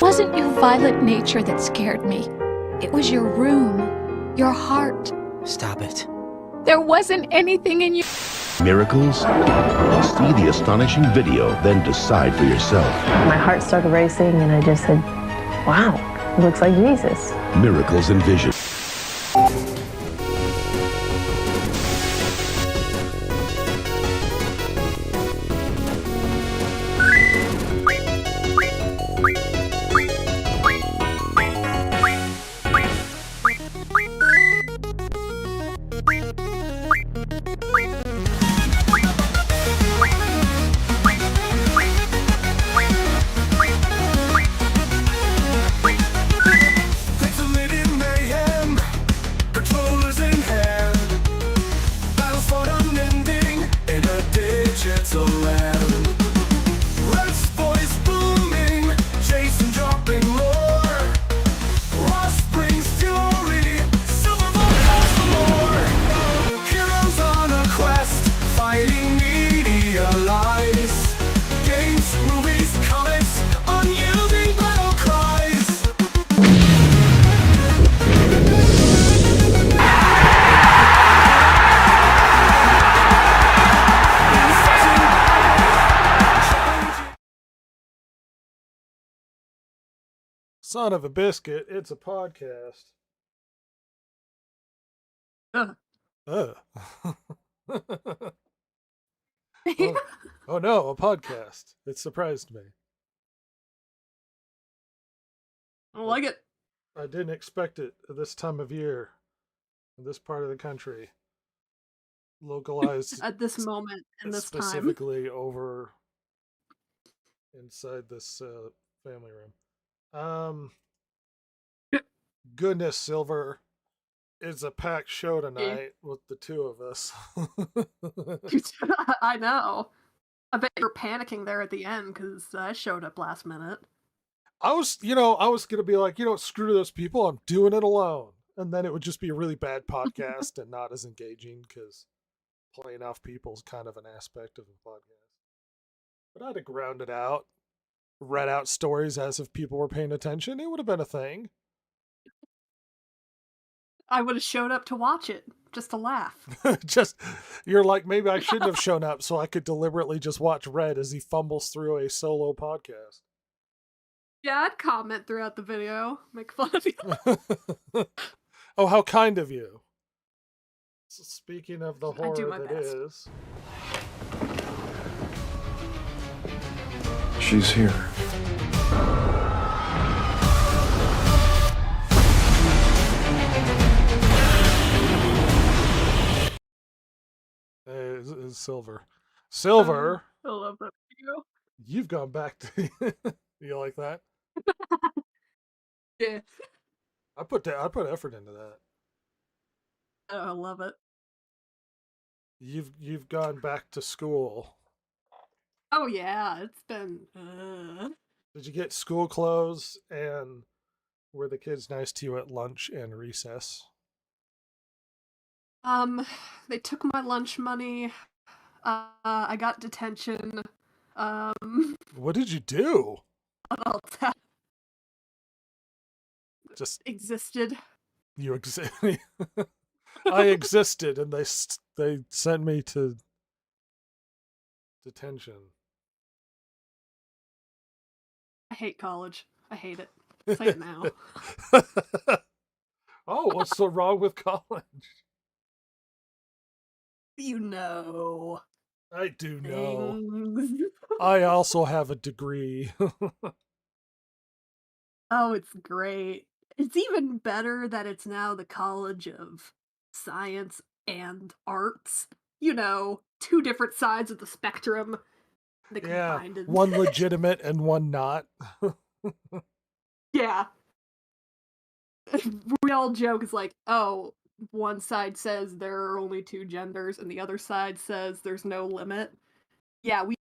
wasn't your violent nature that scared me. It was your room, your heart. Stop it. There wasn't anything in you. Miracles? See the astonishing video, then decide for yourself. My heart started racing and I just said, wow, it looks like Jesus. Miracles in Vision. Son of a biscuit, it's a podcast. Ugh. Oh. Oh no, a podcast. It surprised me. I don't like it. I didn't expect it at this time of year, in this part of the country. Localized At this moment and this time. specifically over inside this family room. Goodness, Silver, it's a packed show tonight with the two of us. I know. I bet you're panicking there at the end because I showed up last minute. I was going to be like, screw those people. I'm doing it alone. And then it would just be a really bad podcast and not as engaging because playing off people is kind of an aspect of a podcast. But I'd have grounded out, read out stories as if people were paying attention. It would have been a thing. I would have showed up to watch it, just to laugh. You're like, maybe I shouldn't have shown up so I could deliberately just watch Red as he fumbles through a solo podcast. Yeah, I'd comment throughout the video, make fun of you. Oh, how kind of you. So speaking of the I do horror my that best. is. She's here. Is Silver. Silver, I love that video. you've gone back to... You like that? Yeah. I put effort into that. I love it. You've gone back to school. Oh yeah, it's been... Did you get school clothes, and were the kids nice to you at lunch and recess? They took my lunch money. I got detention. What did you do? What else Just existed? you exist. I existed, and they sent me to detention. I hate college. I hate it. Say it now. Oh, what's so wrong with college? You know. I do know. Things. I also have a degree. Oh, it's great. It's even better that it's now the College of Science and Arts. You know, two different sides of the spectrum. They Yeah, combined in- one legitimate and one not. Yeah. We all joke, it's like, oh, one side says there are only two genders, and the other side says there's no limit. Yeah, we...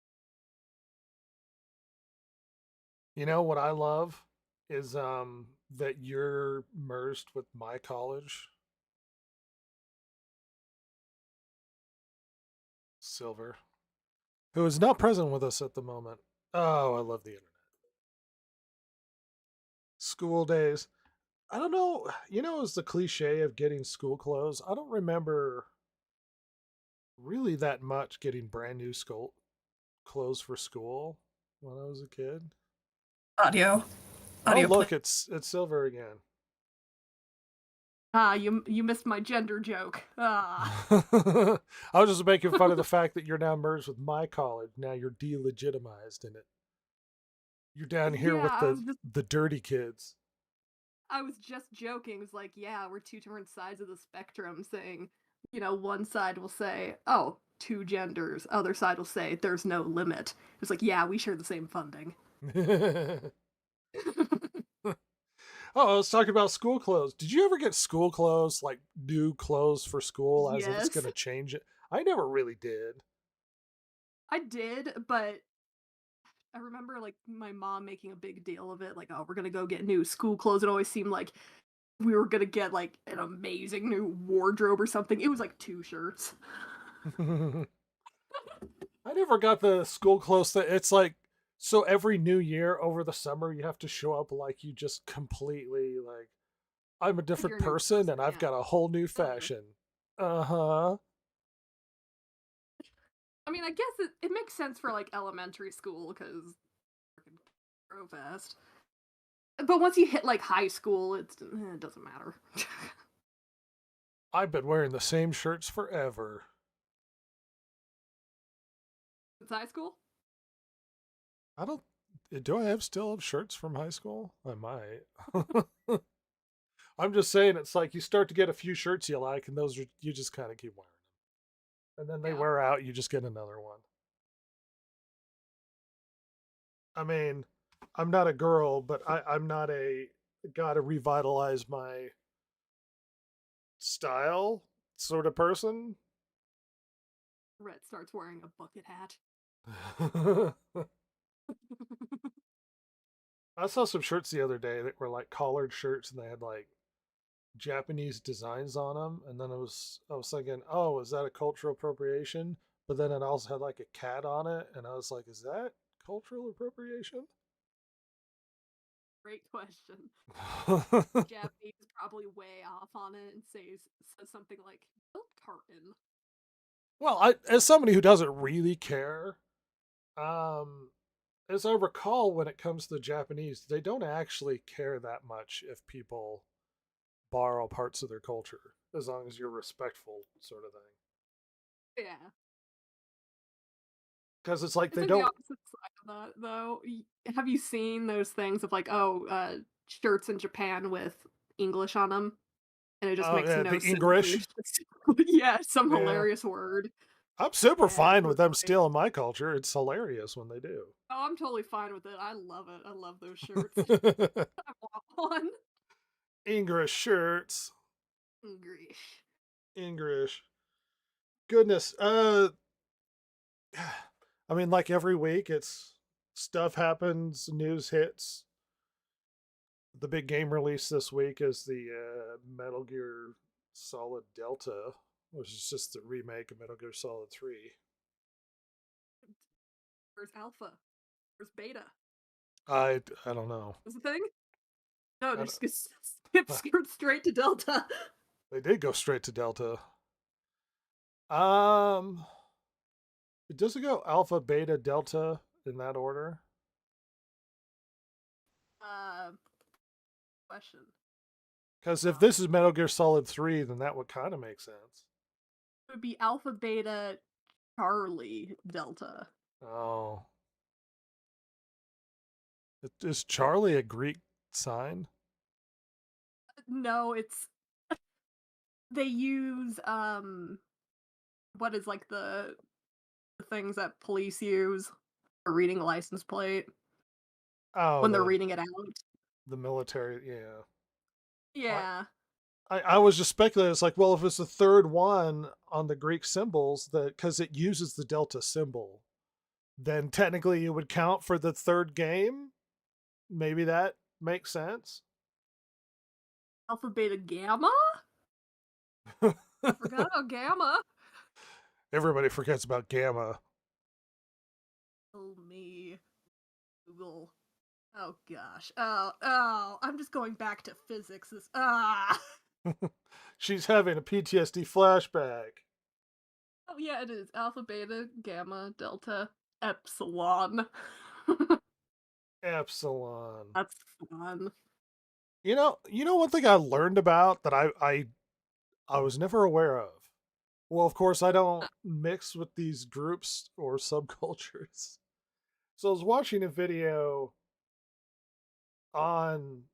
You know what I love is that you're merged with my college. Silver, who is not present with us at the moment. Oh, I love the internet. School days. I don't know. It's the cliche of getting school clothes. I don't remember really that much getting brand new school clothes for school when I was a kid. Audio. Oh, look, it's Silver again. You missed my gender joke. I was just making fun of the fact that you're now merged with my college. Now you're delegitimized in it. You're down here with the dirty kids. I was just joking. It's like, yeah, we're two different sides of the spectrum saying, one side will say, oh, two genders. Other side will say, there's no limit. It's like, yeah, we share the same funding. Oh, I was talking about school clothes. Did you ever get school clothes, like new clothes for school as if it's going to change it? I never really did. I did, but I remember like my mom making a big deal of it, like, oh, we're gonna go get new school clothes. It always seemed like we were gonna get like an amazing new wardrobe or something. It was like 2 shirts. I never got the school clothes that it's like, so every new year over the summer you have to show up like you just completely like, I'm a different person and I've got a whole new fashion. Uh-huh. I mean, I guess it makes sense for like elementary school because grow fast. But once you hit like high school, it doesn't matter. I've been wearing the same shirts forever. It's high school? Do I still have shirts from high school? I might. I'm just saying, it's like you start to get a few shirts you like, and you just kind of keep wearing them. And then they wear out, you just get another one. I mean, I'm not a girl, but I'm not gotta revitalize my style sort of person. Rhett starts wearing a bucket hat. I saw some shirts the other day that were like collared shirts and they had like Japanese designs on them. And then I was thinking, oh, is that a cultural appropriation? But then it also had like a cat on it. And I was like, is that cultural appropriation? Great question. Japanese is probably way off on it and says something like milk carton. Well, as somebody who doesn't really care, as I recall, when it comes to the Japanese, they don't actually care that much if people borrow parts of their culture, as long as you're respectful, sort of thing. Yeah. Because it's like they don't. The opposite side of that, though. Have you seen those things of like, shirts in Japan with English on them, and it just makes no sense. English. Yeah, some hilarious word. I'm super fine with them stealing my culture. It's hilarious when they do. Oh, I'm totally fine with it. I love it. I love those shirts. I want one. English shirts. English. Goodness. I mean, like every week, it's stuff happens, news hits. The big game release this week is the Metal Gear Solid Delta, which is just the remake of Metal Gear Solid 3. Where's Alpha? Where's Beta? I don't know. Was the thing? No, they just skipped straight to Delta. They did go straight to Delta. Does it go Alpha, Beta, Delta in that order? Question. Because if this is Metal Gear Solid 3, then that would kind of make sense. It would be Alpha, Beta, Charlie, Delta. Oh. Is Charlie a Greek sign? No, it's... They use, what is, like, the things that police use for reading a license plate. Oh. When they're reading it out. The military, yeah. Yeah. I was just speculating. It's like, well, if it's the third one on the Greek symbols, because it uses the Delta symbol, then technically it would count for the third game. Maybe that makes sense. Alpha, Beta, Gamma? I forgot about Gamma. Everybody forgets about Gamma. Oh, me. Google. Oh gosh. I'm just going back to physics. She's having a PTSD flashback. Oh yeah, it is. Alpha, beta, gamma, delta, epsilon. Epsilon. That's fun. You know one thing I learned about that I was never aware of. Well, of course, I don't mix with these groups or subcultures. So I was watching a video on.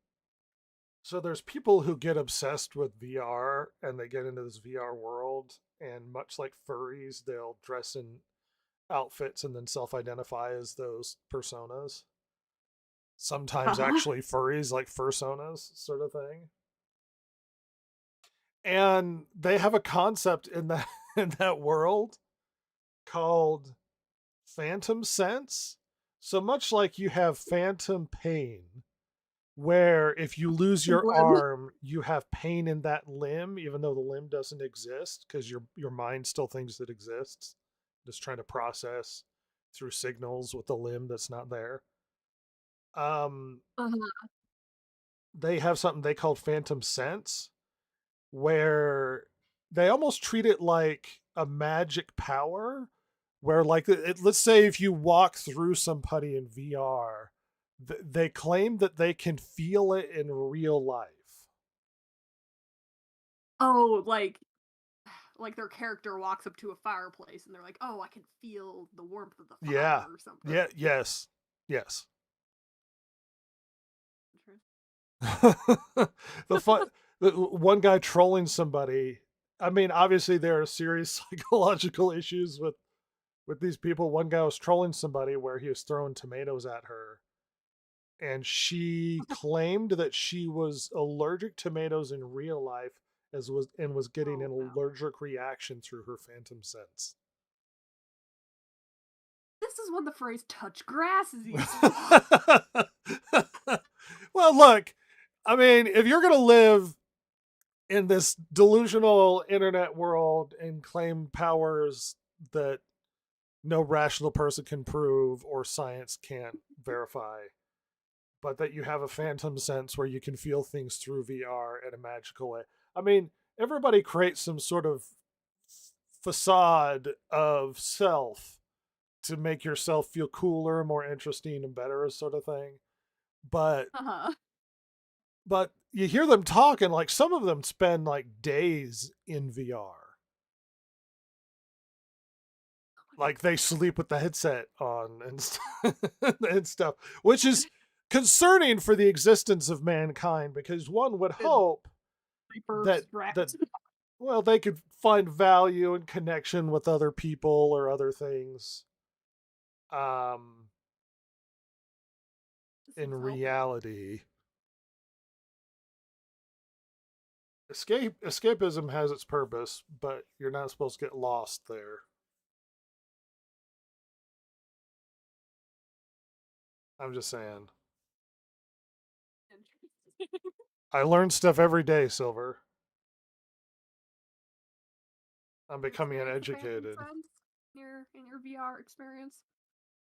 So there's people who get obsessed with VR and they get into this VR world, and much like furries, they'll dress in outfits and then self-identify as those personas. Sometimes actually furries, like fursonas, sort of thing. And they have a concept in that in that world called phantom sense. So much like you have phantom pain, where if you lose your Limb. arm, you have pain in that limb, even though the limb doesn't exist, because your mind still thinks it exists, just trying to process through signals with the limb that's not there. They have something they call phantom sense, where they almost treat it like a magic power, where like let's say if you walk through somebody in VR, they claim that they can feel it in real life. Oh, like their character walks up to a fireplace and they're like, "Oh, I can feel the warmth of the fire," Yeah. or something. Yeah. Yes. Yes. One guy trolling somebody. I mean, obviously there are serious psychological issues with these people. One guy was trolling somebody where he was throwing tomatoes at her, and she claimed that she was allergic to tomatoes in real life, was getting an allergic reaction through her phantom sense. This is when the phrase "touch grass" is used. Well, look, I mean, if you're going to live in this delusional internet world and claim powers that no rational person can prove or science can't verify, but that you have a phantom sense where you can feel things through VR in a magical way. I mean, everybody creates some sort of facade of self to make yourself feel cooler, more interesting, and better, sort of thing. But but you hear them talking, like some of them spend like days in VR. Like they sleep with the headset on and stuff, which is concerning for the existence of mankind, because one would hope that well, they could find value and connection with other people or other things in reality. Escapism has its purpose, but you're not supposed to get lost there. I'm just saying. I learn stuff every day, Silver. I'm becoming uneducated. In your VR experience?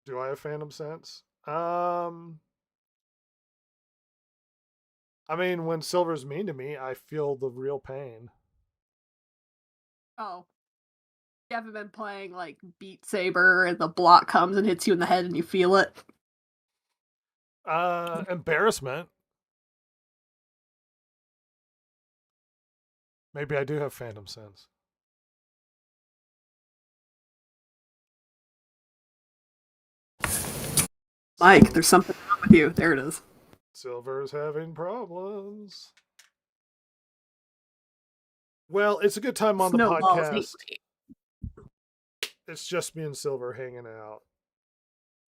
Do I have phantom sense? I mean, when Silver's mean to me, I feel the real pain. Oh. You haven't been playing like Beat Saber and the block comes and hits you in the head and you feel it? Embarrassment. Maybe I do have phantom sense. Mike, there's something wrong with you. There it is. Silver's having problems. Well, it's a good time on the podcast. It's just me and Silver hanging out.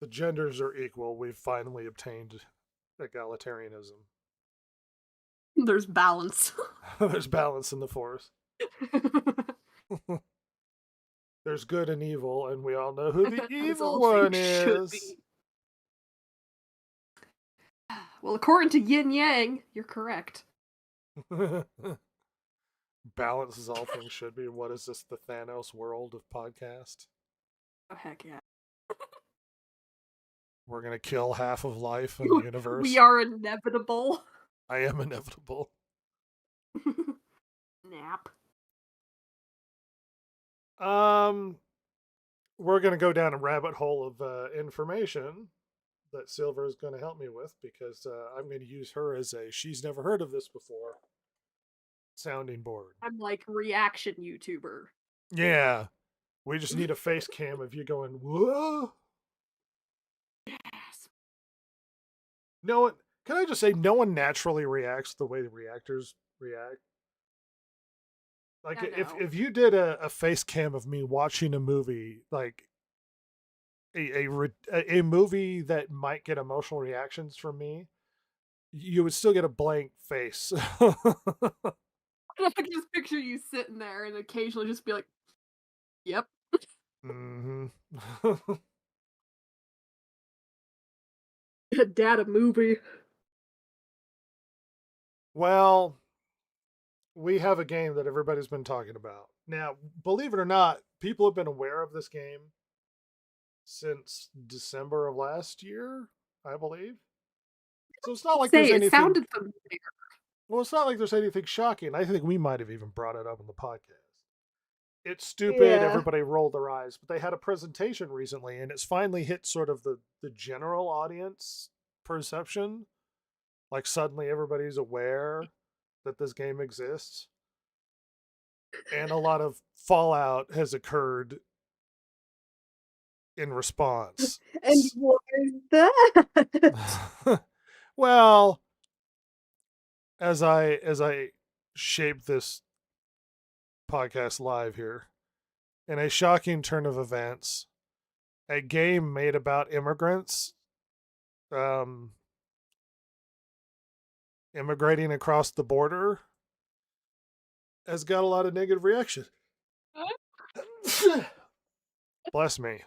The genders are equal. We've finally obtained egalitarianism. There's balance. There's balance in the force. There's good and evil, and we all know who the evil one is. Well, according to Yin Yang, you're correct. Balance is all things should be. What is this, the Thanos world of podcast? Oh, heck yeah. We're gonna kill half of life in the universe. We are inevitable. I am inevitable. Nap. We're gonna go down a rabbit hole of information that Silver is gonna help me with because I'm gonna use her as a she's never heard of this before sounding board. I'm like reaction YouTuber. Yeah, we just need a face cam of you going whoa. Yes. No one. Can I just say no one naturally reacts the way the reactors react? Like I if know. if you did a face cam of me watching a movie, like a movie that might get emotional reactions from me, you would still get a blank face. I can just picture you sitting there and occasionally just be like, "Yep." hmm Dad, a movie. Well, we have a game that everybody's been talking about. Now, believe it or not, people have been aware of this game since December of last year, I believe. So it's not like Say there's it anything. sounded familiar. Well, it's not like there's anything shocking. I think we might have even brought it up in the podcast. It's stupid. Yeah. Everybody rolled their eyes, but they had a presentation recently, and it's finally hit sort of the general audience perception. Like suddenly everybody's aware that this game exists, and a lot of fallout has occurred in response. And what is that? Well, as I shape this podcast live here, in a shocking turn of events, a game made about immigrants immigrating across the border has got a lot of negative reaction. Bless me.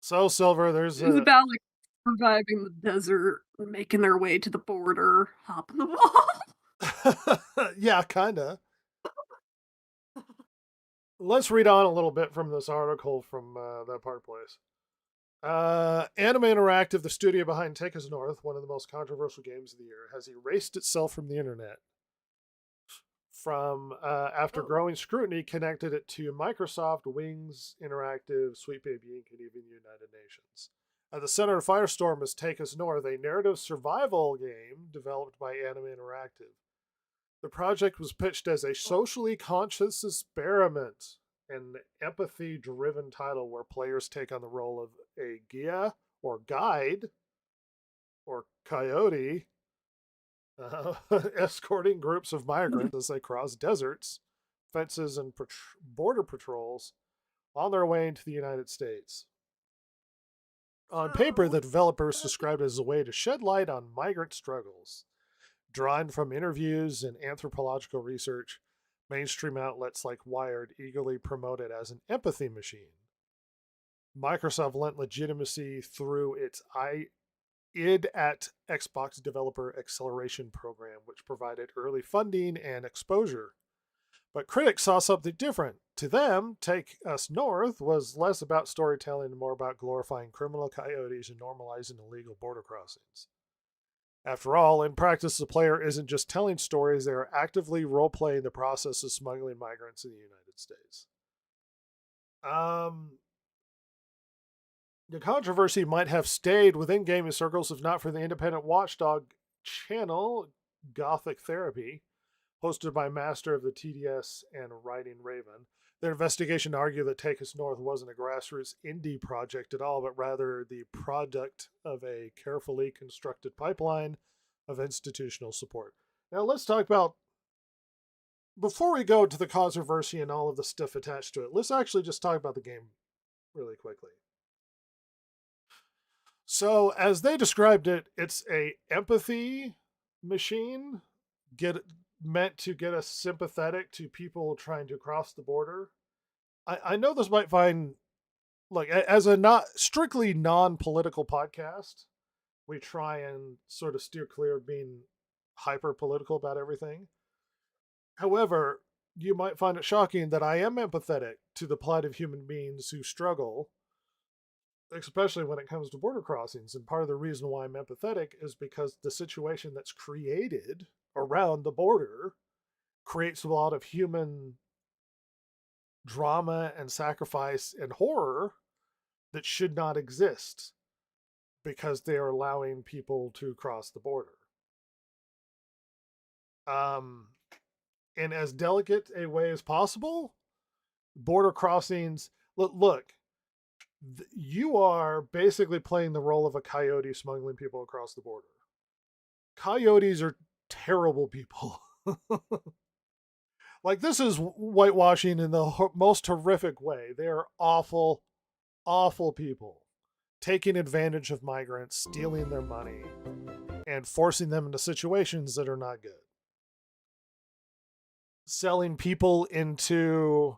So, Silver, there's It's about like surviving the desert, making their way to the border, hopping the wall. yeah, kinda. Let's read on a little bit from this article from that Park Place. Anime Interactive, the studio behind Take Us North, one of the most controversial games of the year, has erased itself from the internet. After growing scrutiny, connected it to Microsoft, Wings Interactive, Sweet Baby Inc., and even the United Nations. At the center of Firestorm is Take Us North, a narrative survival game developed by Anime Interactive. The project was pitched as a socially conscious experiment, an empathy-driven title where players take on the role of a guia or guide or coyote, escorting groups of migrants as they cross deserts, fences, and border patrols on their way into the United States. On paper, the developers described it as a way to shed light on migrant struggles. Drawn from interviews and anthropological research, mainstream outlets like Wired eagerly promote it as an empathy machine. Microsoft lent legitimacy through its id at Xbox Developer Acceleration Program, which provided early funding and exposure. But critics saw something different. To them, Take Us North was less about storytelling and more about glorifying criminal coyotes and normalizing illegal border crossings. After all, in practice, the player isn't just telling stories, they are actively role-playing the process of smuggling migrants in the United States. The controversy might have stayed within gaming circles if not for the independent watchdog channel, Gothic Therapy, hosted by master of the TDS and Writing Raven. Their investigation argued that Take Us North wasn't a grassroots indie project at all, but rather the product of a carefully constructed pipeline of institutional support. Now let's talk about, before we go to the controversy and all of the stuff attached to it, let's actually just talk about the game really quickly. So as they described it, it's a empathy machine meant to get us sympathetic to people trying to cross the border. I know this might find, like, as a not strictly non-political podcast, we try and sort of steer clear of being hyper political about everything. However, you might find it shocking that I am empathetic to the plight of human beings who struggle especially when it comes to border crossings. And part of the reason why I'm empathetic is because the situation that's created around the border creates a lot of human drama and sacrifice and horror that should not exist because they are allowing people to cross the border. In as delicate a way as possible, border crossings, look, you are basically playing the role of a coyote smuggling people across the border. Coyotes are terrible people. Like, this is whitewashing in the most horrific way. They are awful, awful people, taking advantage of migrants, stealing their money, and forcing them into situations that are not good. Selling people into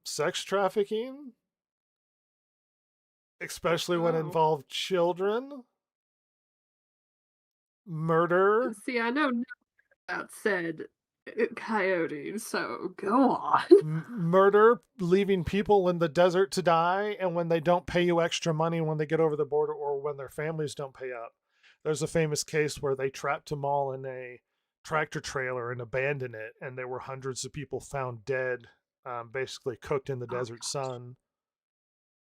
sex trafficking, especially when it involved children, murder. See, I know that said coyotes, so go on. Murder, leaving people in the desert to die, and when they don't pay you extra money when they get over the border, or when their families don't pay up. There's a famous case where they trapped them all in a tractor trailer and abandoned it, and there were hundreds of people found dead, basically cooked in the desert sun,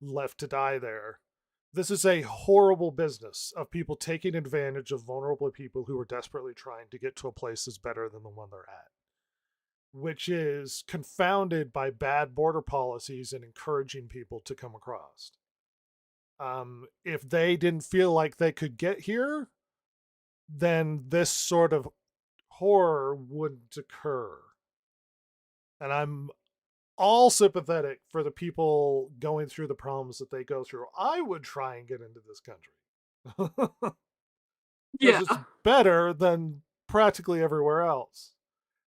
left to die there. This is a horrible business of people taking advantage of vulnerable people who are desperately trying to get to a place that's better than the one they're at, which is confounded by bad border policies and encouraging people to come across. If they didn't feel like they could get here, then this sort of horror wouldn't occur. And I'm all sympathetic for the people going through the problems that they go through. I would try and get into this country. Yeah. It's better than practically everywhere else.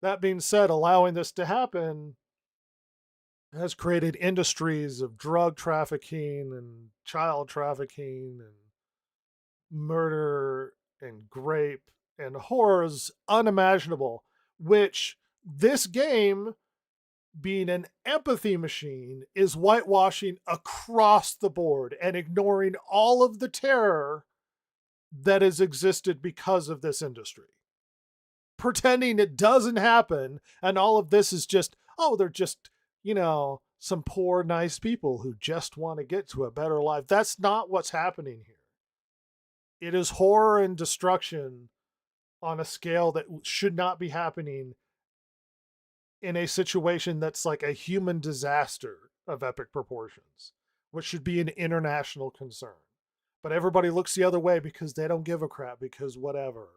That being said, allowing this to happen has created industries of drug trafficking and child trafficking and murder and rape and horrors unimaginable, which this game, being an empathy machine, is whitewashing across the board and ignoring all of the terror that has existed because of this industry. Pretending it doesn't happen, and all of this is just, oh, they're just, some poor, nice people who just want to get to a better life. That's not what's happening here. It is horror and destruction on a scale that should not be happening in a situation that's like a human disaster of epic proportions, which should be an international concern. But everybody looks the other way because they don't give a crap, because whatever.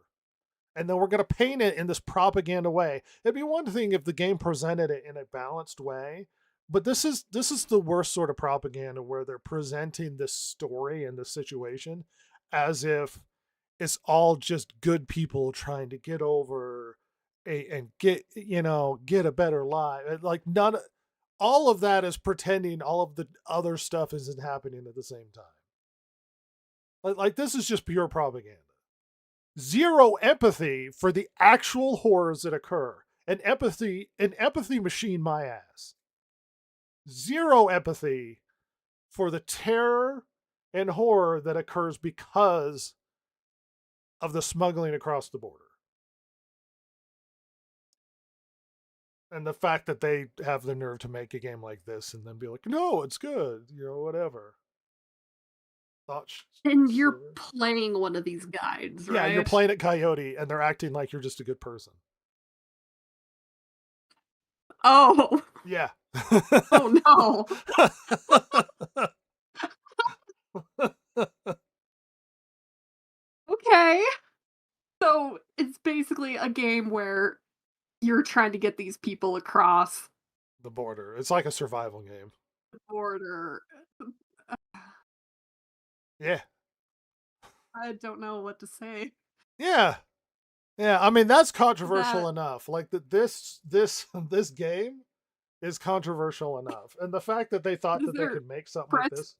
And then we're going to paint it in this propaganda way. It'd be one thing if the game presented it in a balanced way, but this is the worst sort of propaganda, where they're presenting this story and this situation as if it's all just good people trying to get over and get a better life. Like, all of that is pretending all of the other stuff isn't happening at the same time. Like this is just pure propaganda. Zero empathy for the actual horrors that occur. An empathy machine, my ass. Zero empathy for the terror and horror that occurs because of the smuggling across the border. And the fact that they have the nerve to make a game like this and then be like, no, it's good, whatever. And you're playing one of these guides, right? Yeah, you're playing at Coyote, and they're acting like you're just a good person. Oh. Yeah. Oh, no. Okay. So it's basically a game where you're trying to get these people across the border. It's like a survival game. The border. Yeah. I don't know what to say. Yeah. Yeah, I mean, that's controversial enough. Like, this game is controversial enough. And the fact that they thought that they could make something like this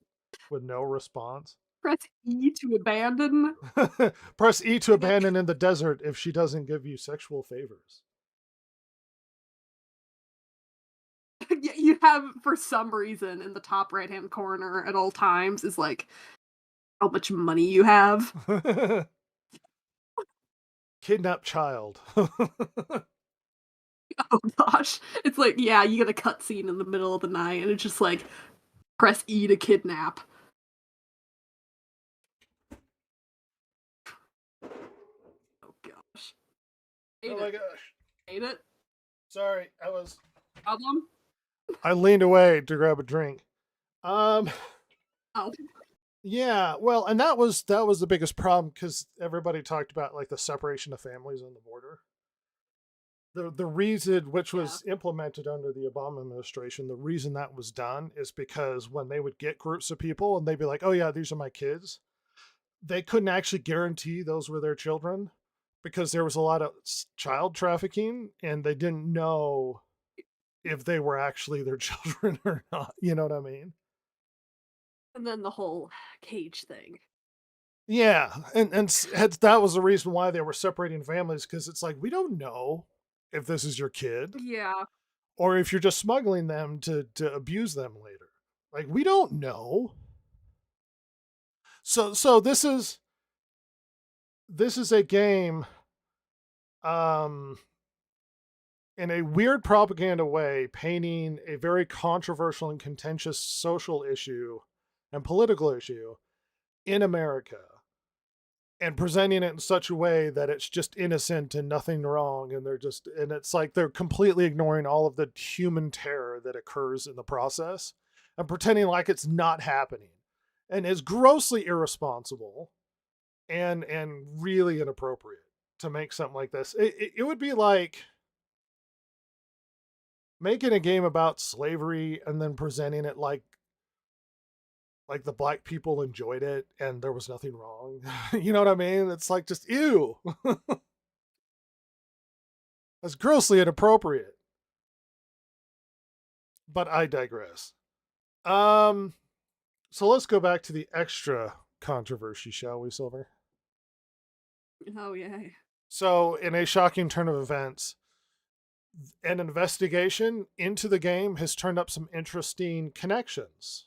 with no response. Press E to abandon. Press E to abandon in the desert if she doesn't give you sexual favors. You have, for some reason, in the top right-hand corner at all times is, like, how much money you have. Kidnapped child. Oh gosh. It's like, yeah, you get a cutscene in the middle of the night, and it's just like, press E to kidnap. Oh gosh. Hate Oh my it. gosh. Hate it. Sorry, Problem? I leaned away to grab a drink. Um Oh. Yeah, well, and that was the biggest problem because everybody talked about like the separation of families on the border. The reason which Yeah. was implemented under the Obama administration, the reason that was done is because when they would get groups of people and they'd be like, "Oh yeah, these are my kids," they couldn't actually guarantee those were their children because there was a lot of child trafficking and they didn't know if they were actually their children or not. You know what I mean? And then the whole cage thing. Yeah, and that was the reason why they were separating families because it's like we don't know if this is your kid Yeah. or if you're just smuggling them to abuse them later. Like we don't know. So this is a game um in a weird propaganda way painting a very controversial and contentious social issue and political issue in America and presenting it in such a way that it's just innocent and nothing wrong and it's like they're completely ignoring all of the human terror that occurs in the process and pretending like it's not happening and is grossly irresponsible and really inappropriate to make something like this. It would be like making a game about slavery and then presenting it like the black people enjoyed it and there was nothing wrong. You know what I mean? It's like just ew. That's grossly inappropriate. But I digress. So let's go back to the extra controversy, shall we, Silver? Oh yeah. So, in a shocking turn of events, an investigation into the game has turned up some interesting connections.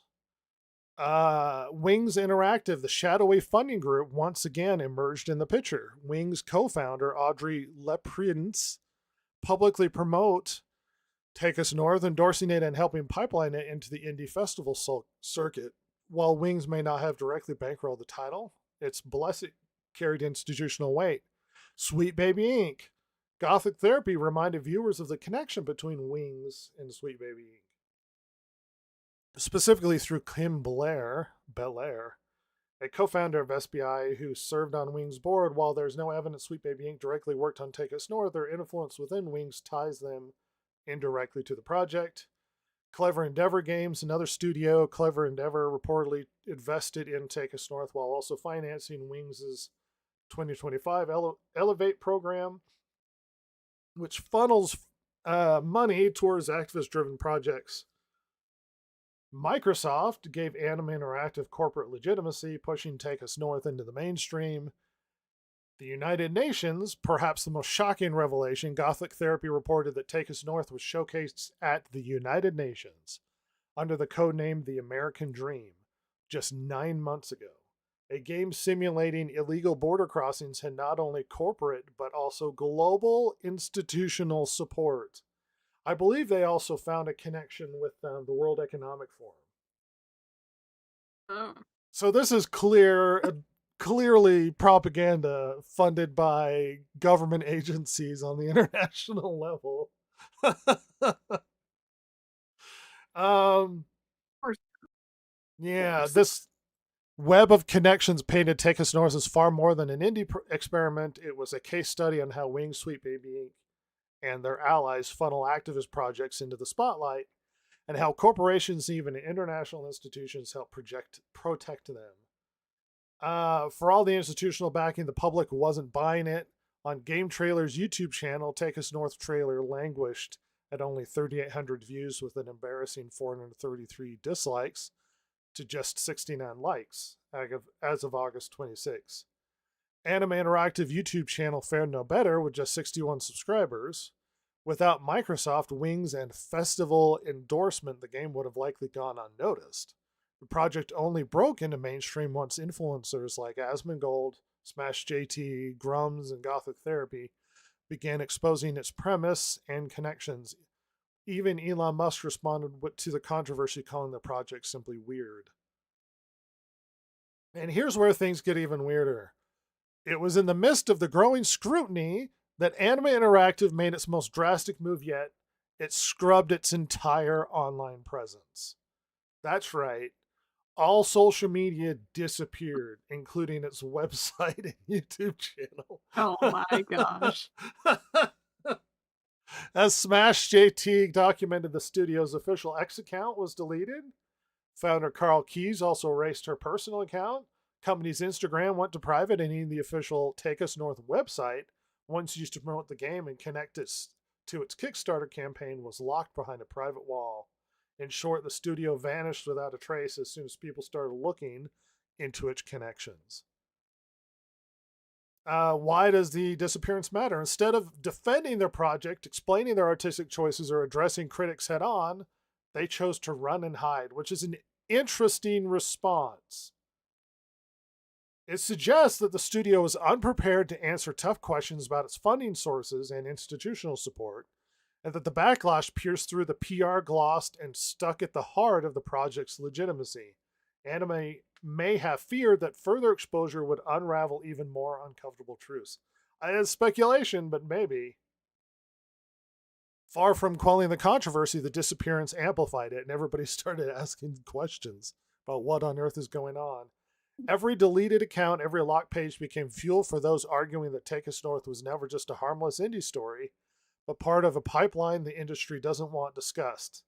Wings Interactive, the shadowy funding group, once again emerged in the picture. Wings co-founder Audrey Leprince publicly promote Take Us North, endorsing it and helping pipeline it into the indie festival circuit. While Wings may not have directly bankrolled the title, its blessed carried institutional weight. Sweet Baby Inc. Gothic Therapy reminded viewers of the connection between Wings and Sweet Baby Inc. Specifically through Kim Belair, a co-founder of SBI who served on Wings' board. While there's no evidence Sweet Baby Inc. directly worked on Take Us North, their influence within Wings ties them indirectly to the project. Clever Endeavor Games, another studio, Clever Endeavor reportedly invested in Take Us North while also financing Wings' 2025 Elevate program, which funnels money towards activist-driven projects. Microsoft gave Anime Interactive corporate legitimacy, pushing Take Us North into the mainstream. The United Nations, perhaps the most shocking revelation, Gothic Therapy reported that Take Us North was showcased at the United Nations under the codename The American Dream just 9 months ago. A game simulating illegal border crossings had not only corporate but also global institutional support. I believe they also found a connection with the World Economic Forum. Oh. So this is clearly propaganda funded by government agencies on the international level. Yeah, this web of connections painted Take Us North as far more than an indie experiment. It was a case study on how Wings, Sweet Baby Inc. and their allies funnel activist projects into the spotlight, and how corporations and even international institutions help protect them. For all the institutional backing, the public wasn't buying it. On Game Trailer's YouTube channel, Take Us North trailer languished at only 3,800 views with an embarrassing 433 dislikes to just 69 likes as of August 26. Anime Interactive YouTube channel fared no better with just 61 subscribers. Without Microsoft Wings and festival endorsement, the game would have likely gone unnoticed. The project only broke into mainstream once influencers like Asmongold, Smash JT, Grums, and Gothic Therapy began exposing its premise and connections. Even Elon Musk responded to the controversy, calling the project simply weird. And here's where things get even weirder. It was in the midst of the growing scrutiny that Anime Interactive made its most drastic move yet. It scrubbed its entire online presence. That's right. All social media disappeared, including its website and YouTube channel. Oh my gosh. As Smash JT documented, the studio's official X account was deleted. Founder Carl Keyes also erased her personal account. Company's Instagram went to private, and even the official Take Us North website, once used to promote the game and connect it to its Kickstarter campaign, was locked behind a private wall. In short, the studio vanished without a trace as soon as people started looking into its connections. Why does the disappearance matter? Instead of defending their project, explaining their artistic choices, or addressing critics head on, they chose to run and hide, which is an interesting response. It suggests that the studio is unprepared to answer tough questions about its funding sources and institutional support, and that the backlash pierced through the PR glossed and stuck at the heart of the project's legitimacy. Anime may have feared that further exposure would unravel even more uncomfortable truths. It's speculation, but maybe. Far from quelling the controversy, the disappearance amplified it, and everybody started asking questions about what on earth is going on. Every deleted account, every locked page became fuel for those arguing that Take Us North was never just a harmless indie story, but part of a pipeline the industry doesn't want discussed.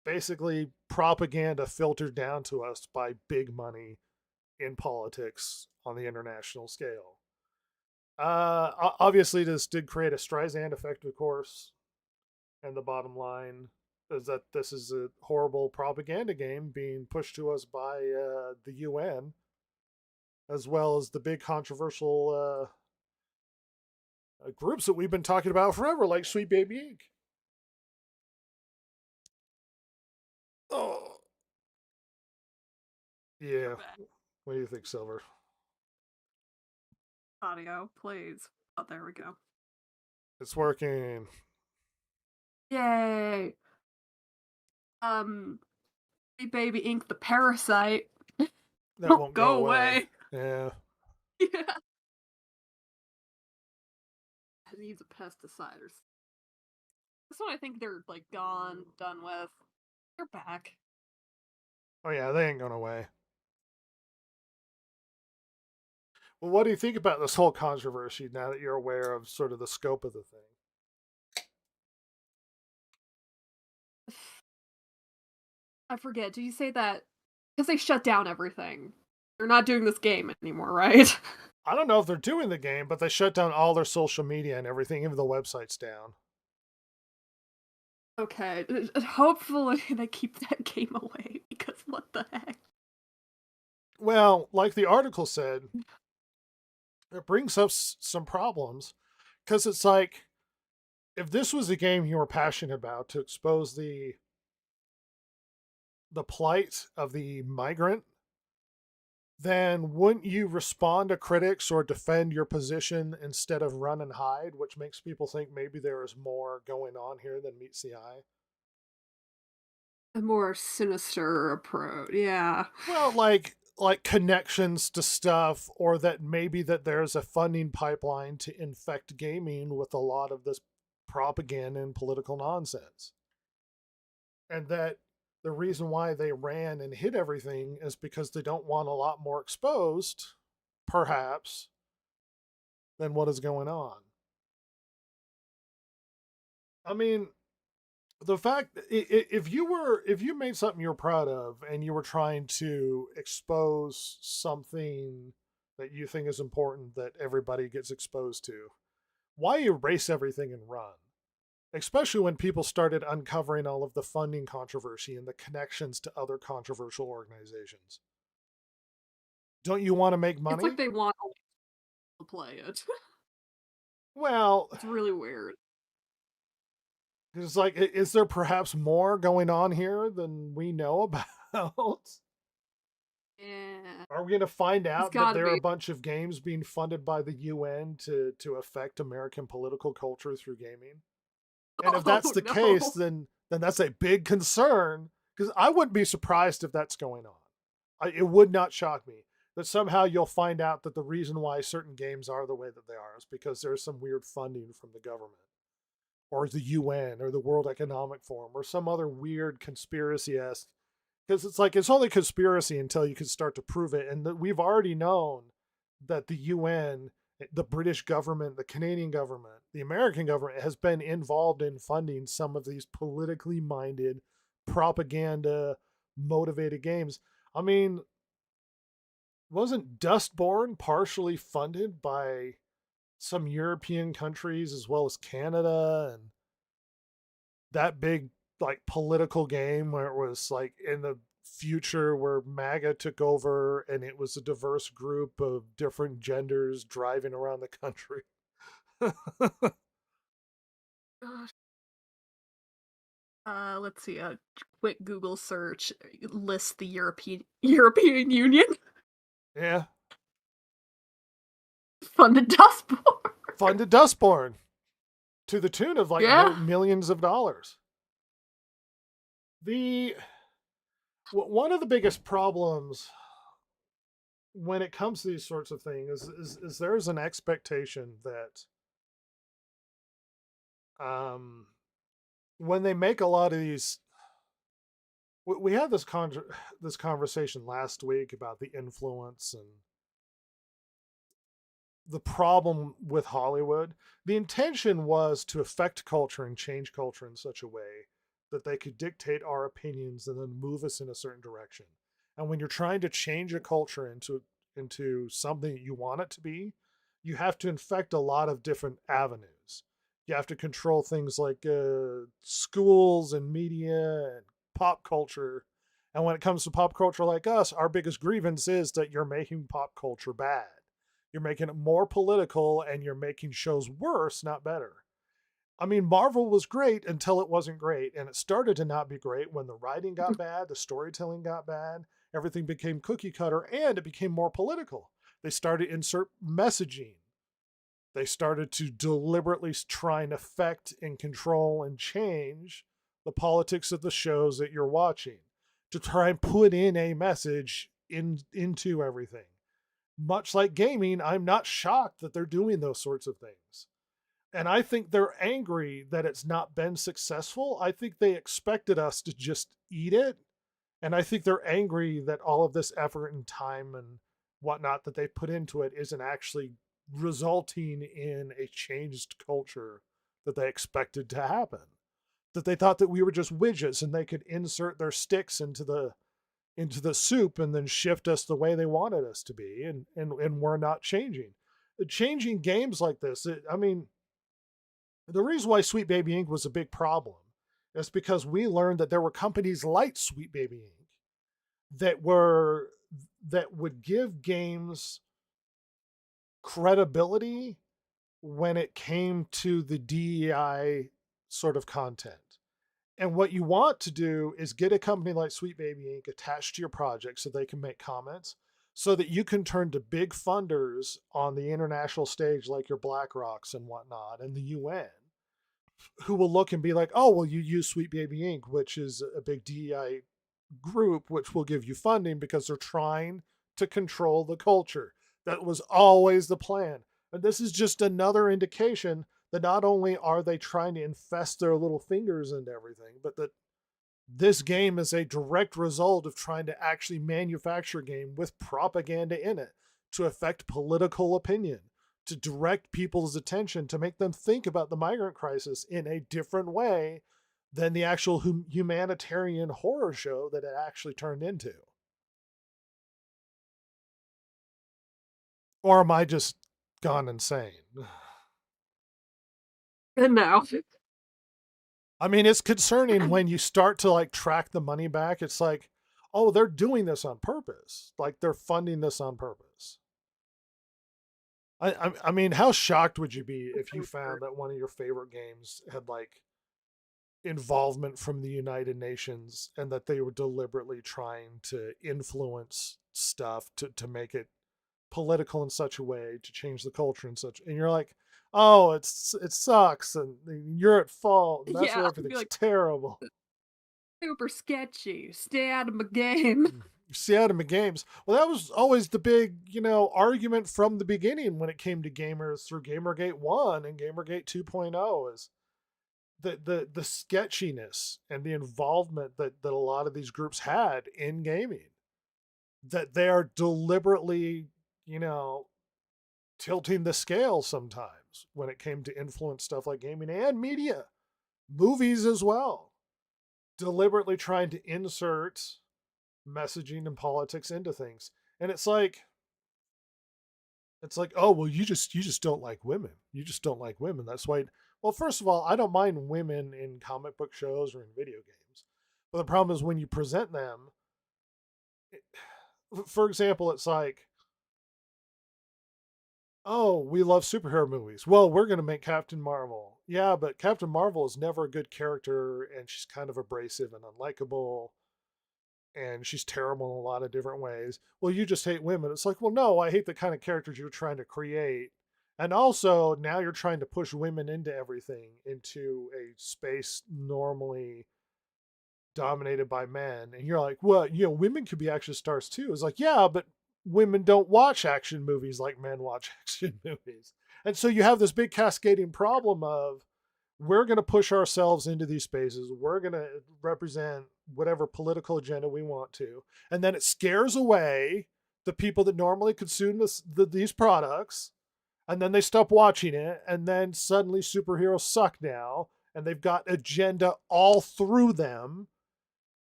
Basically, propaganda filtered down to us by big money in politics on the international scale. Obviously, this did create a Streisand effect, of course. And the bottom line is that this is a horrible propaganda game being pushed to us by the UN, as well as the big controversial groups that we've been talking about forever, like Sweet Baby Inc. Oh, yeah. What do you think, Silver? Audio, please. Oh, there we go. It's working. Yay! Hey Baby Ink the parasite. That won't go away. Yeah. Yeah. It needs a pesticide or something. This one I think they're like gone, done with. They're back. Oh yeah, they ain't going away. Well, what do you think about this whole controversy now that you're aware of sort of the scope of the thing? I forget. Did you say that? Because they shut down everything. They're not doing this game anymore, right? I don't know if they're doing the game, but they shut down all their social media and everything, even the website's down. Okay. Hopefully they keep that game away, because what the heck? Well, like the article said, it brings up some problems. Because it's like, if this was a game you were passionate about to expose the plight of the migrant, then wouldn't you respond to critics or defend your position instead of run and hide, which makes people think maybe there is more going on here than meets the eye? A more sinister approach, yeah. Well, like connections to stuff, or that maybe that there's a funding pipeline to infect gaming with a lot of this propaganda and political nonsense. And that the reason why they ran and hid everything is because they don't want a lot more exposed, perhaps, than what is going on. I mean, the fact, if you made something you're proud of and you were trying to expose something that you think is important that everybody gets exposed to, why erase everything and run? Especially when people started uncovering all of the funding controversy and the connections to other controversial organizations. Don't you want to make money? It's like they want to play it. Well, it's really weird. It's like, is there perhaps more going on here than we know about? Yeah. Are we going to find It's out that gotta there are a be. bunch of games being funded by the UN to affect American political culture through gaming? And if that's Oh the case, no. then that's a big concern, because I wouldn't be surprised if that's going on. It would not shock me that somehow you'll find out that the reason why certain games are the way that they are is because there's some weird funding from the government or the UN or the World Economic Forum or some other weird conspiracy esque. Because it's like it's only conspiracy until you can start to prove it, and we've already known that the UN, the British government, the Canadian government, the American government has been involved in funding some of these politically minded, propaganda motivated games. I mean, wasn't Dustborn partially funded by some European countries as well as Canada, and that big like political game where it was like in the future where MAGA took over and it was a diverse group of different genders driving around the country. Gosh. Let's see. A quick Google search lists the European Union Yeah, funded Dustborn. funded Dustborn to the tune of like Yeah. millions of dollars. One of the biggest problems when it comes to these sorts of things is there's an expectation that when they make a lot of these, we had this conversation last week about the influence and the problem with Hollywood. The intention was to affect culture and change culture in such a way that they could dictate our opinions and then move us in a certain direction. And when you're trying to change a culture into something you want it to be, you have to infect a lot of different avenues. You have to control things like schools and media and pop culture. And when it comes to pop culture like us, our biggest grievance is that you're making pop culture bad. You're making it more political and you're making shows worse, not better. I mean, Marvel was great until it wasn't great. And it started to not be great when the writing got bad, the storytelling got bad, everything became cookie cutter, and it became more political. They started to insert messaging. They started to deliberately try and affect and control and change the politics of the shows that you're watching to try and put in a message into everything. Much like gaming, I'm not shocked that they're doing those sorts of things. And I think they're angry that it's not been successful. I think they expected us to just eat it. And I think they're angry that all of this effort and time and whatnot that they put into it isn't actually resulting in a changed culture that they expected to happen. That they thought that we were just widgets and they could insert their sticks into the soup and then shift us the way they wanted us to be, and we're not changing. Changing games like this, I mean, the reason why Sweet Baby Inc. was a big problem is because we learned that there were companies like Sweet Baby Inc. that would give games credibility when it came to the DEI sort of content. And what you want to do is get a company like Sweet Baby Inc. attached to your project so they can make comments, so that you can turn to big funders on the international stage like your BlackRocks and whatnot and the UN, who will look and be like, oh, well, you use Sweet Baby Inc., which is a big DEI group, which will give you funding because they're trying to control the culture. That was always the plan. And this is just another indication that not only are they trying to infest their little fingers into everything, but that this game is a direct result of trying to actually manufacture a game with propaganda in it to affect political opinion, to direct people's attention, to make them think about the migrant crisis in a different way than the actual humanitarian horror show that it actually turned into. Or am I just gone insane? And now. I mean, it's concerning when you start to like track the money back. It's like, oh, they're doing this on purpose. Like they're funding this on purpose. I mean, how shocked would you be if you found that one of your favorite games had like involvement from the United Nations, and that they were deliberately trying to influence stuff to make it political in such a way, to change the culture in such, and you're like, oh, it sucks, and you're at fault, and that's why Yeah, everything's you're like, terrible. super sketchy. Stay out of my game. See out of the games. Well, that was always the big, argument from the beginning when it came to gamers through Gamergate 1 and Gamergate 2.0 is the sketchiness and the involvement that a lot of these groups had in gaming. That they are deliberately, tilting the scale sometimes when it came to influence stuff like gaming and media, movies as well. Deliberately trying to insert messaging and politics into things. And it's like, oh, well, you just don't like women. You just don't like women. That's why. Well, first of all, I don't mind women in comic book shows or in video games. But the problem is when you present them, for example, it's like, oh, we love superhero movies. Well, we're going to make Captain Marvel. Yeah, but Captain Marvel is never a good character, and she's kind of abrasive and unlikable, and she's terrible in a lot of different ways. Well, you just hate women. It's like, well, no, I hate the kind of characters you're trying to create. And also, now you're trying to push women into everything, into a space normally dominated by men. And you're like, well, women could be action stars too. It's like, yeah, but women don't watch action movies like men watch action movies. And so you have this big cascading problem of, we're going to push ourselves into these spaces. We're going to represent whatever political agenda we want to. And then it scares away the people that normally consume these products. And then they stop watching it. And then suddenly superheroes suck now. And they've got agenda all through them.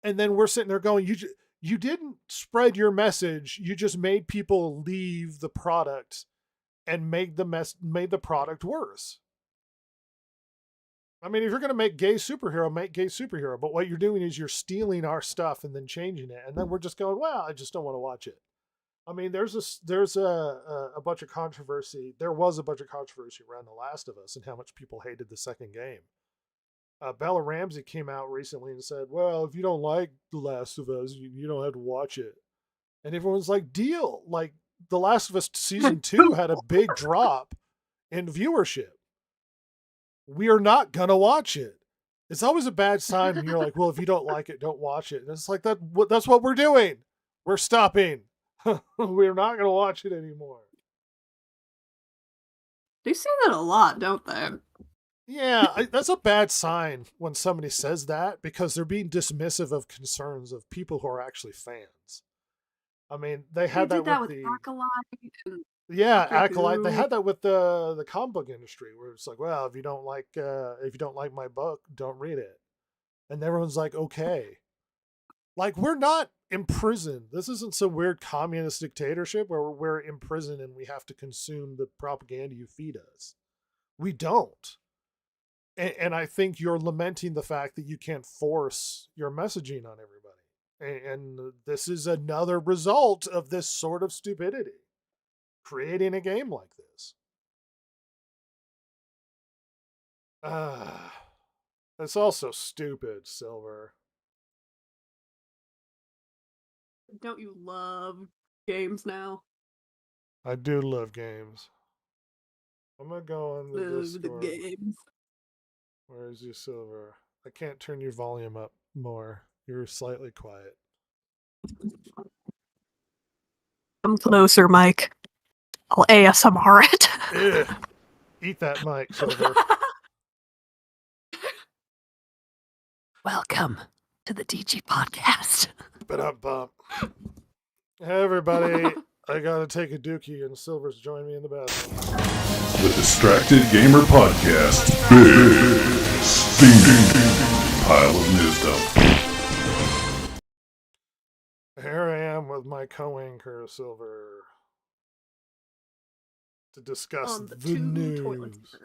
And then we're sitting there going, you didn't spread your message. You just made people leave the product and made the product worse. I mean, if you're going to make gay superhero. But what you're doing is you're stealing our stuff and then changing it. And then we're just going, well, I just don't want to watch it. I mean, there's a bunch of controversy. There was a bunch of controversy around The Last of Us and how much people hated the second game. Bella Ramsey came out recently and said, well, if you don't like The Last of Us, you don't have to watch it. And everyone's like, deal. Like, The Last of Us Season 2 had a big drop in viewership. We are not going to watch it. It's always a bad sign when you're like, well, if you don't like it, don't watch it. And it's like, that's what we're doing. We're stopping. We're not going to watch it anymore. They say that a lot, don't they? Yeah, that's a bad sign when somebody says that, because they're being dismissive of concerns of people who are actually fans. I mean, they had They that did that with with the Acolyte and yeah, Doctor Acolyte. They Who. had that with the comic book industry, where it's like, well, if you don't like my book, don't read it. And everyone's like, okay. Like, we're not imprisoned. This isn't some weird communist dictatorship where we're imprisoned and we have to consume the propaganda you feed us. We don't. And I think you're lamenting the fact that you can't force your messaging on everybody. And this is another result of this sort of stupidity, creating a game like this. It's also stupid, Silver. Don't you love games now? I do love games. I'm gonna go on the Love the Discord. games. Where is your Silver? I can't turn your volume up more. You're slightly quiet. Come closer, Mike. I'll ASMR it. Ugh. Eat that mic, Silver. Welcome to the DG podcast. Ba-dum-bum. Hey, everybody. I gotta take a dookie, and Silver's joined me in the bathroom. The Distracted Gamer Podcast. Big steaming pile of news dump. Here I am with my co-anchor, Silver, to discuss On the the two toilets. news.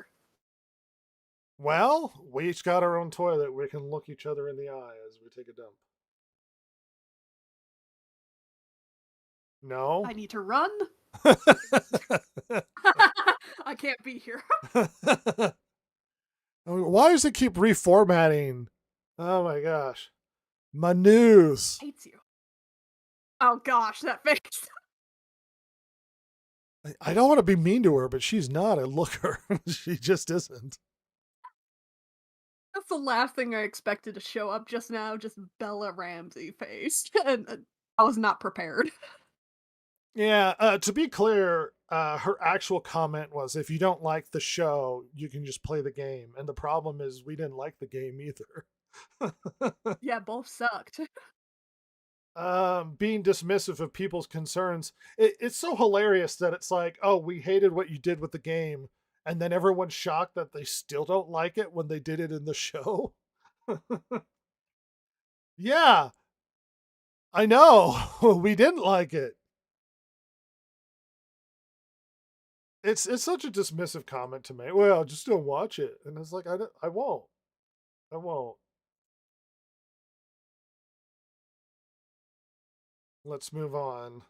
Well, we each got our own toilet. We can look each other in the eye as we take a dump. No? I need to run. I can't be here. I mean, why does it keep reformatting Oh my gosh. My news. Hates you. Oh gosh, that face. I don't want to be mean to her, but she's not a looker. She just isn't. That's the last thing I expected to show up just now, just Bella Ramsey face. And I was not prepared. Yeah, to be clear, her actual comment was, if you don't like the show, you can just play the game. And the problem is we didn't like the game either. Yeah, both sucked. Being dismissive of people's concerns. It's so hilarious that it's like, oh, we hated what you did with the game. And then everyone's shocked that they still don't like it when they did it in the show. Yeah, I know. We didn't like it. It's such a dismissive comment to make. Well, just don't watch it. And it's like, I won't. I won't. Let's move on.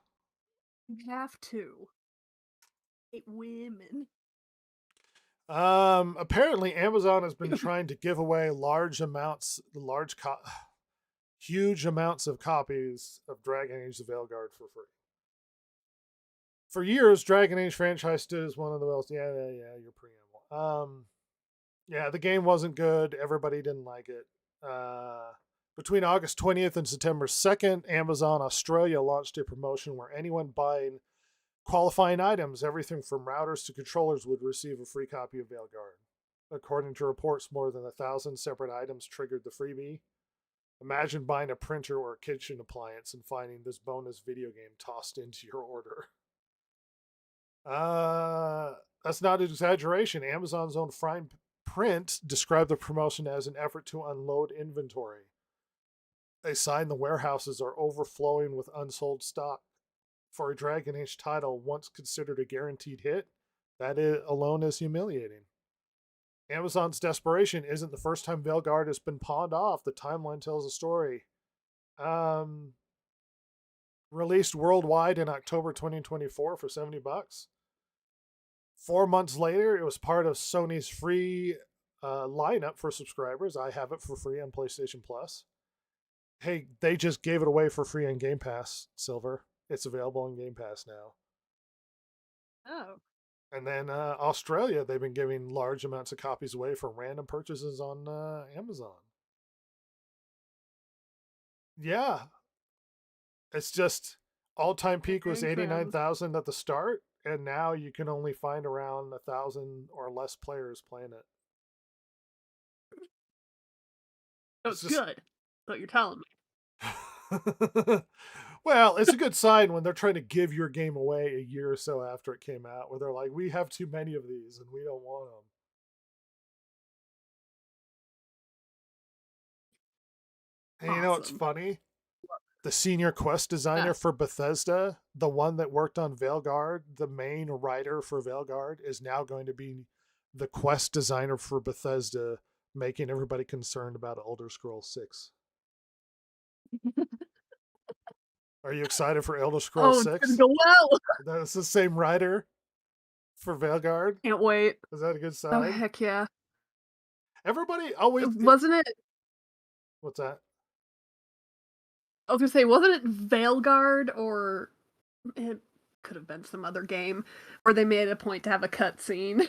You have to. Hate women. Apparently Amazon has been trying to give away huge amounts of copies of Dragon Age the Veilguard for free. For years, Dragon Age franchise stood as one of the most, yeah, your preamble. Yeah, the game wasn't good. Everybody didn't like it. Between August 20th and September 2nd, Amazon Australia launched a promotion where anyone buying qualifying items, everything from routers to controllers, would receive a free copy of Veilguard. According to reports, more than 1,000 separate items triggered the freebie. Imagine buying a printer or a kitchen appliance and finding this bonus video game tossed into your order. That's not an exaggeration. Amazon's own Fine Print described the promotion as an effort to unload inventory. They sign the warehouses are overflowing with unsold stock. For a Dragon Age title once considered a guaranteed hit, that alone is humiliating. Amazon's desperation isn't the first time Veilguard has been pawned off. The timeline tells a story. Released worldwide in October 2024 for $70. 4 months later, it was part of Sony's free lineup for subscribers. I have it for free on PlayStation Plus. Hey, they just gave it away for free on Game Pass, Silver. It's available on Game Pass now. Oh. And then Australia, they've been giving large amounts of copies away for random purchases on Amazon. Yeah. It's just all-time peak was 89,000 at the start, and now you can only find around 1,000 or less players playing it. That's good. What you're telling me. Well, it's a good sign when they're trying to give your game away a year or so after it came out, where they're like, we have too many of these and we don't want them. And you know what's funny? The senior quest designer for Bethesda, the one that worked on Veilguard, the main writer for Veilguard, is now going to be the quest designer for Bethesda, making everybody concerned about Elder Scrolls 6. Are you excited for Elder Scrolls 6? It's gonna go well. That's the same writer for Veilguard. Can't wait. Is that a good sign? Oh heck yeah! Everybody always wasn't it. What's that? I was gonna say, wasn't it Veilguard, or it could have been some other game where they made a point to have a cutscene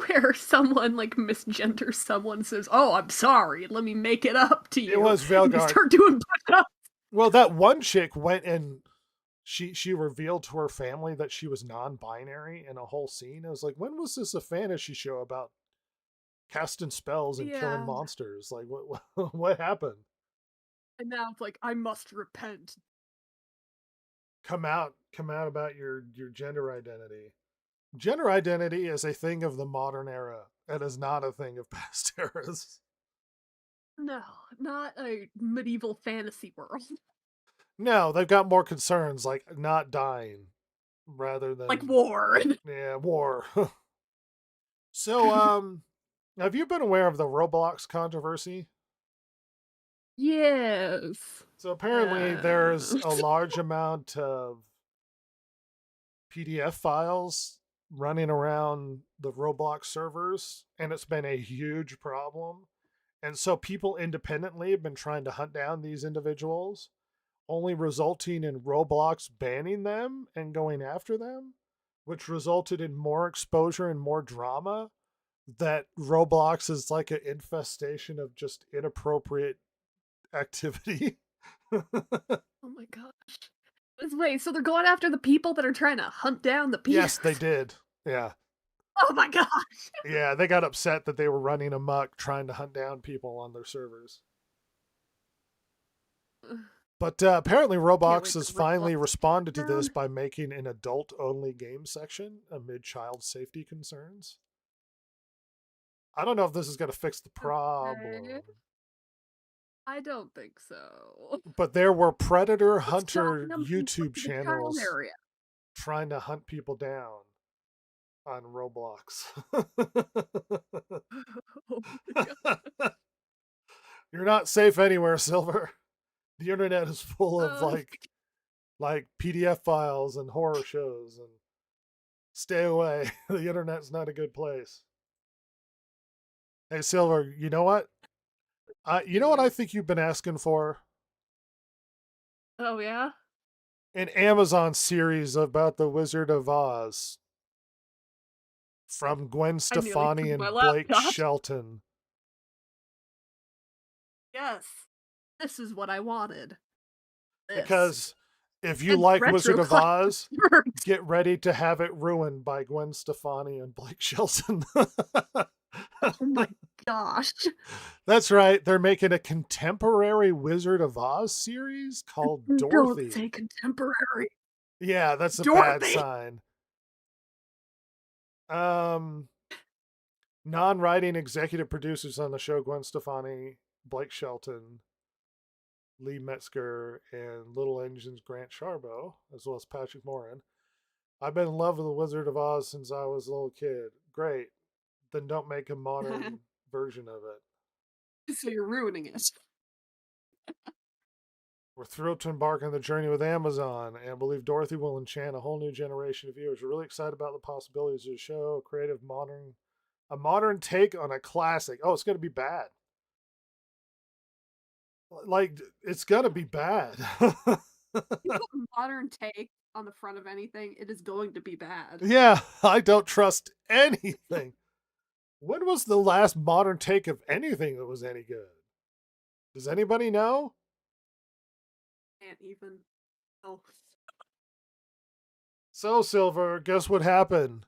where someone like misgenders someone, says, "Oh, I'm sorry, let me make it up to you." It was Veilguard. And start doing push-ups. Well, that one chick went and she revealed to her family that she was non-binary in a whole scene. I was like, when was this a fantasy show about casting spells and killing monsters? Like, what happened? And now it's like, I must repent. Come out about your gender identity. Gender identity is a thing of the modern era. It is not a thing of past eras. No, not a medieval fantasy world. No, they've got more concerns, like not dying, rather than like war. Yeah, war. So, have you been aware of the Roblox controversy? Yes. So apparently there's a large amount of PDF files running around the Roblox servers, and it's been a huge problem. And so people independently have been trying to hunt down these individuals, only resulting in Roblox banning them and going after them, which resulted in more exposure and more drama. That Roblox is like an infestation of just inappropriate activity. Oh my gosh. Wait, so they're going after the people that are trying to hunt down the people? Yes, they did. Yeah. Oh my gosh. Yeah, they got upset that they were running amok trying to hunt down people on their servers. But apparently Roblox wait has for finally Roblox to responded to down. this by making an adult-only game section amid child safety concerns. I don't know if this is going to fix the problem. I don't think so. But there were predator Let's hunter drop them YouTube into the child channels area. trying to hunt people down on Roblox. Oh my God. You're not safe anywhere, Silver. The internet is full of Oh. like PDF files and horror shows, and stay away. The internet's not a good place. Hey Silver, you know what? You know what I think you've been asking for? Oh yeah? An Amazon series about the Wizard of Oz from Gwen I nearly Stefani threw and my Blake laptop. Shelton. Yes. This is what I wanted. This. Because if you And like retro Wizard of classic Oz, works. get ready to have it ruined by Gwen Stefani and Blake Shelton. Oh my gosh. That's right. They're making a contemporary Wizard of Oz series called Dorothy. Don't say contemporary. Yeah, that's a bad Dorothy. sign. Non-writing executive producers on the show: Gwen Stefani, Blake Shelton, Lee Metzger, and Little Engine's Grant Sharbo, as well as Patrick Morin. I've been in love with the Wizard of Oz since I was a little kid. Great. Then don't make a modern version of it. So you're ruining it. We're thrilled to embark on the journey with Amazon and believe Dorothy will enchant a whole new generation of viewers. We're really excited about the possibilities of the show, a modern take on a classic. Oh, it's going to be bad. Like, it's going to be bad. You put modern take on the front of anything, it is going to be bad. Yeah, I don't trust anything. When was the last modern take of anything that was any good? Does anybody know? Can't even. Oh. So, Silver, guess what happened?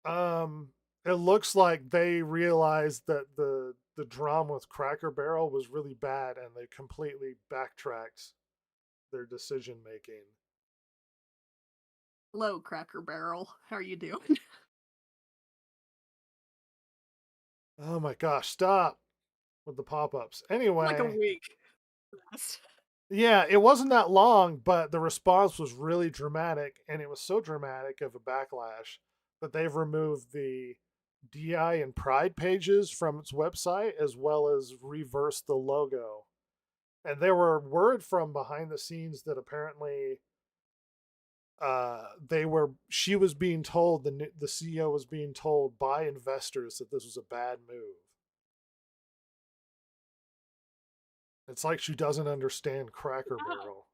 It looks like they realized that the drama with Cracker Barrel was really bad, and they completely backtracked their decision making. Hello, Cracker Barrel. How are you doing? Oh my gosh, stop with the pop-ups. Anyway, Like a week. yeah, it wasn't that long, but the response was really dramatic, and it was so dramatic of a backlash that they've removed the DI and Pride pages from its website, as well as reversed the logo. And there were word from behind the scenes that apparently she was being told, the CEO was being told by investors that this was a bad move. It's like she doesn't understand Cracker Barrel.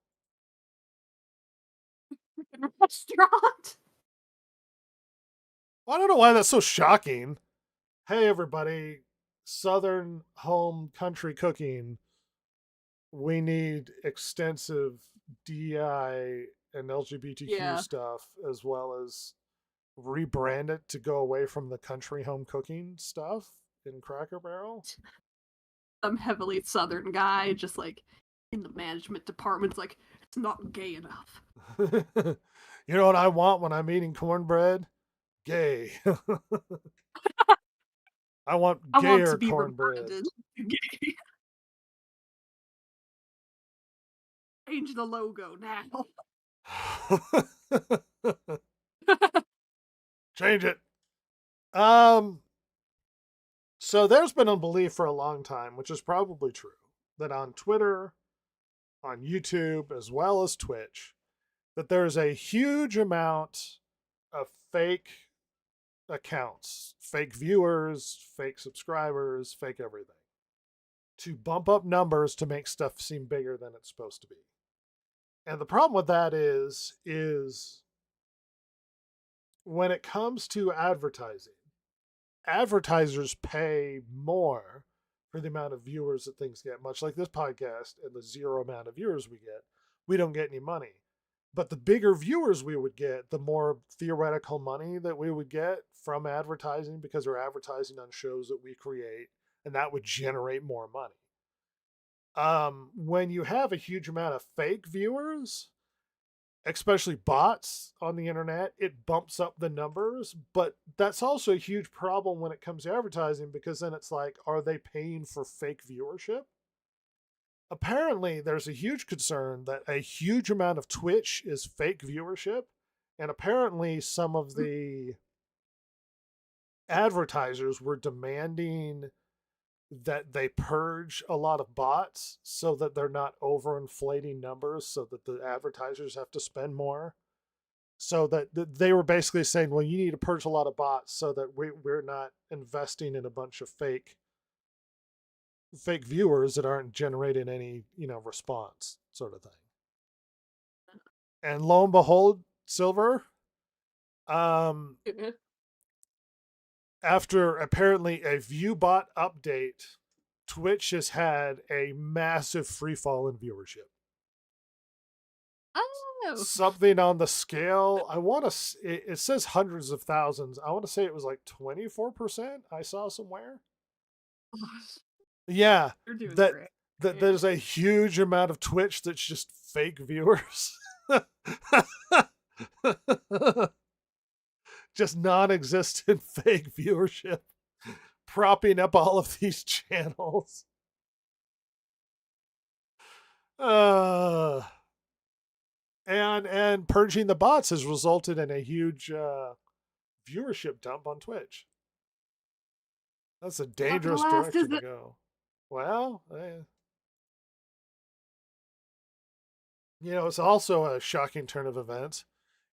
Restaurant. I don't know why that's so shocking. Hey, everybody, Southern home country cooking. We need extensive DI and LGBTQ stuff, as well as rebrand it to go away from the country home cooking stuff in Cracker Barrel. Some heavily Southern guy just like in the management department's like, it's not gay enough. You know what I want when I'm eating cornbread? Gay. I want gayer cornbread. Gay. Change the logo now. Change it. So there's been a belief for a long time, which is probably true, that on Twitter, on YouTube, as well as Twitch, that there's a huge amount of fake accounts, fake viewers, fake subscribers, fake everything, to bump up numbers to make stuff seem bigger than it's supposed to be. And the problem with that is when it comes to advertising, advertisers pay more for the amount of viewers that things get, much like this podcast and the zero amount of viewers we get. We don't get any money. But the bigger viewers we would get, the more theoretical money that we would get from advertising, because we're advertising on shows that we create, and that would generate more money. When you have a huge amount of fake viewers, especially bots on the internet, it bumps up the numbers. But that's also a huge problem when it comes to advertising, because then it's like, are they paying for fake viewership? Apparently, there's a huge concern that a huge amount of Twitch is fake viewership. And apparently, some of the advertisers were demanding that they purge a lot of bots so that they're not overinflating numbers, so that the advertisers have to spend more. So that they were basically saying, well, you need to purge a lot of bots so that we're not investing in a bunch of fake viewers that aren't generating any, response, sort of thing. And lo and behold, Silver, after apparently a ViewBot update, Twitch has had a massive free fall in viewership. Oh. Something on the scale, it says hundreds of thousands. I want to say it was like 24% I saw somewhere. Yeah, You're doing that great. there's a huge amount of Twitch that's just fake viewers. Just non-existent fake viewership propping up all of these channels. And purging the bots has resulted in a huge viewership dump on Twitch. That's a dangerous direction to go. Well, it's also a shocking turn of events.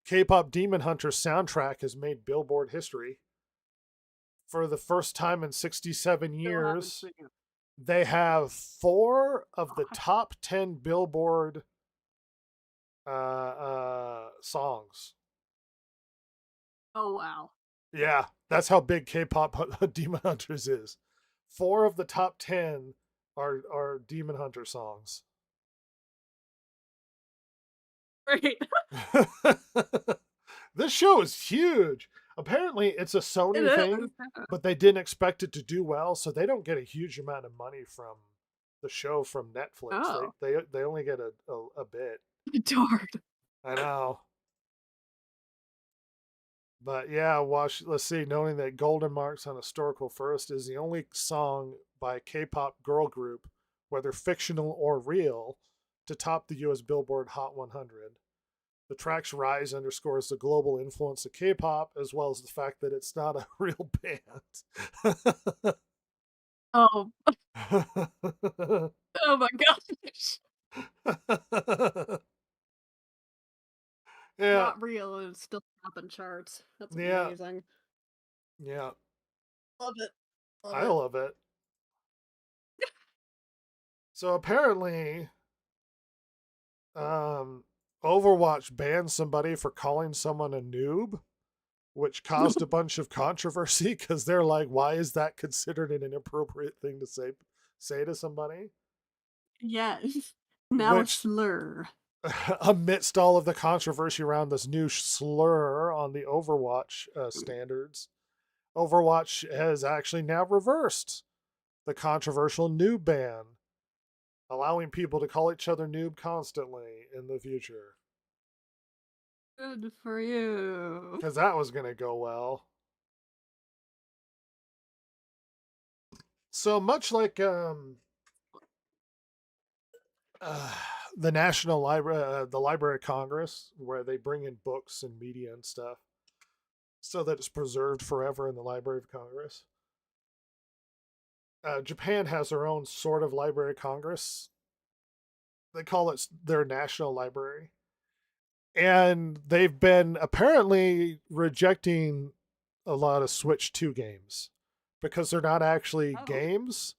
K-pop Demon Hunter soundtrack has made Billboard history. For the first time in 67 years, they have 4 of the top 10 Billboard songs. Oh, wow. Yeah, that's how big K-pop Demon Hunters is. 4 of the top 10 are Demon Hunter songs. Right. This show is huge. Apparently, it's a Sony thing, but they didn't expect it to do well, so they don't get a huge amount of money from the show from Netflix. Oh. They only get a bit. Darn. I know. But yeah, let's see. Knowing that Golden Marks on Historical First is the only song by a K-pop girl group, whether fictional or real, to top the US Billboard Hot 100. The track's rise underscores the global influence of K-pop, as well as the fact that it's not a real band. Oh. Oh my gosh. Yeah. Not real and it's still topping charts. That's amazing. Yeah. Love it. I love it. So apparently, Overwatch banned somebody for calling someone a noob, which caused a bunch of controversy because they're like, why is that considered an inappropriate thing to say to somebody? Yes. Now a slur. Amidst all of the controversy around this new slur on the Overwatch standards, Overwatch has actually now reversed the controversial noob ban, allowing people to call each other noob constantly in the future. Good for you. Because that was going to go well. So much like the National Library, the Library of Congress, where they bring in books and media and stuff so that it's preserved forever in the Library of Congress. Japan has their own sort of Library of Congress. They call it their National Library. And they've been apparently rejecting a lot of Switch 2 games because they're not actually Oh. games.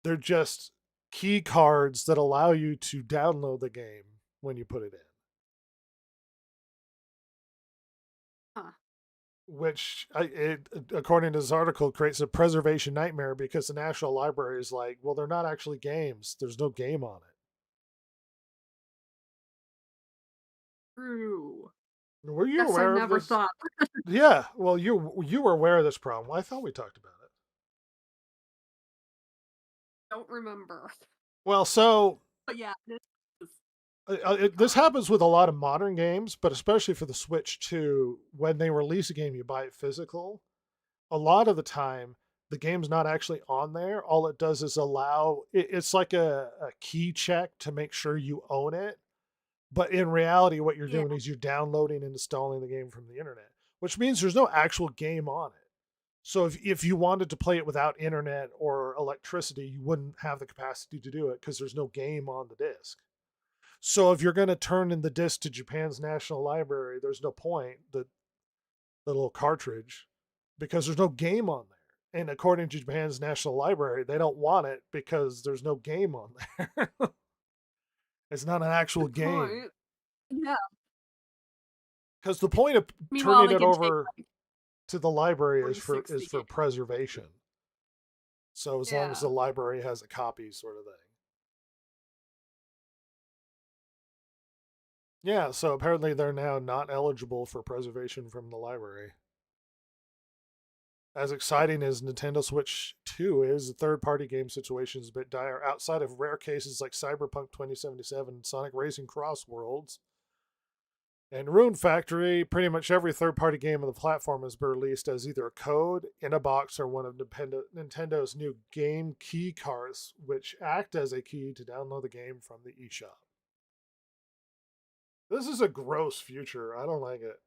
They're just key cards that allow you to download the game when you put it in. Huh. Which, according to this article, creates a preservation nightmare because the National Library is like, well, they're not actually games. There's no game on it. True. Were you Guess I aware of never this? thought. Yeah, well, you were aware of this problem. I thought we talked about it. Don't remember. Well, so But yeah, this is this happens with a lot of modern games, but especially for the Switch 2, when they release a game, you buy it physical. A lot of the time, the game's not actually on there. All it does is allow it's like a key check to make sure you own it. But in reality, what you're Yeah. doing is you're downloading and installing the game from the internet, which means there's no actual game on it. So if you wanted to play it without internet or electricity, you wouldn't have the capacity to do it because there's no game on the disc. So if you're going to turn in the disc to Japan's National Library, there's no point, the little cartridge, because there's no game on there. And according to Japan's National Library, they don't want it because there's no game on there. It's not an actual good game. point. Yeah. Because the point of Meanwhile, turning they it can take over like to the library is 360 for games. preservation. So as long as the Yeah. library has a copy, sort of thing. Yeah, so apparently they're now not eligible for preservation from the library. As exciting as Nintendo Switch 2 is, the third-party game situation is a bit dire. Outside of rare cases like Cyberpunk 2077, Sonic Racing Cross Worlds, and Rune Factory, pretty much every third-party game on the platform has been released as either a code, in a box, or one of Nintendo's new game key cards, which act as a key to download the game from the eShop. This is a gross future. I don't like it.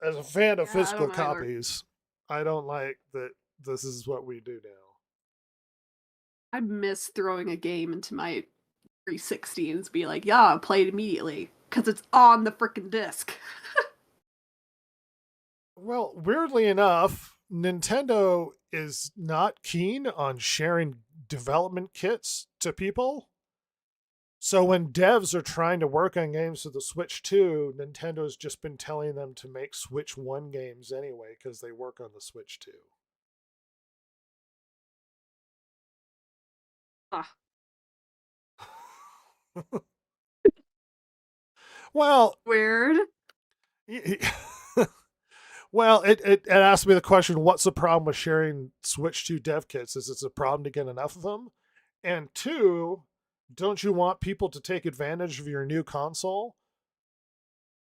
As a fan of Yeah, I physical don't either. copies, I don't like that this is what we do now. I miss throwing a game into my 360 and be like, yeah, play it immediately. Because it's on the freaking disc. Well, weirdly enough, Nintendo is not keen on sharing development kits to people. So when devs are trying to work on games for the Switch 2, Nintendo's just been telling them to make Switch 1 games anyway because they work on the Switch 2. Ah. Well, Weird. well, it asked me the question, what's the problem with sharing Switch 2 dev kits? Is it a problem to get enough of them? And two, don't you want people to take advantage of your new console?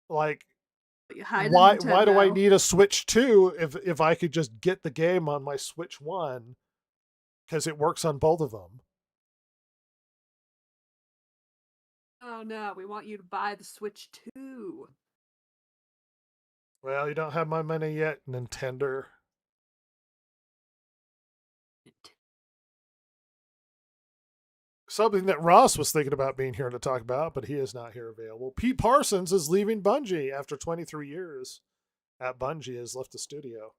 Like, Hi, why do I Nintendo. need a Switch 2 if I could just get the game on my Switch 1 because it works on both of them? Oh no, we want you to buy the Switch 2. Well, you don't have my money yet, Nintendo. Something that Ross was thinking about being here to talk about, but he is not here available. Pete Parsons is leaving Bungie after 23 years at Bungie, has left the studio.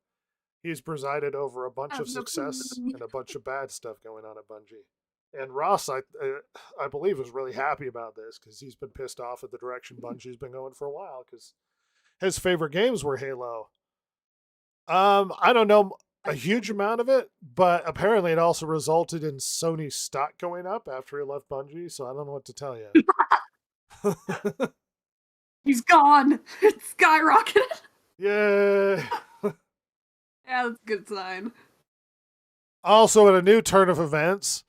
He's presided over a bunch of success and a bunch of bad stuff going on at Bungie. And Ross, I believe, was really happy about this because he's been pissed off at the direction Bungie's been going for a while because his favorite games were Halo. I don't know a huge amount of it, but apparently it also resulted in Sony's stock going up after he left Bungie, so I don't know what to tell you. He's gone. It's skyrocketed. Yay! Yeah, that's a good sign. Also, in a new turn of events,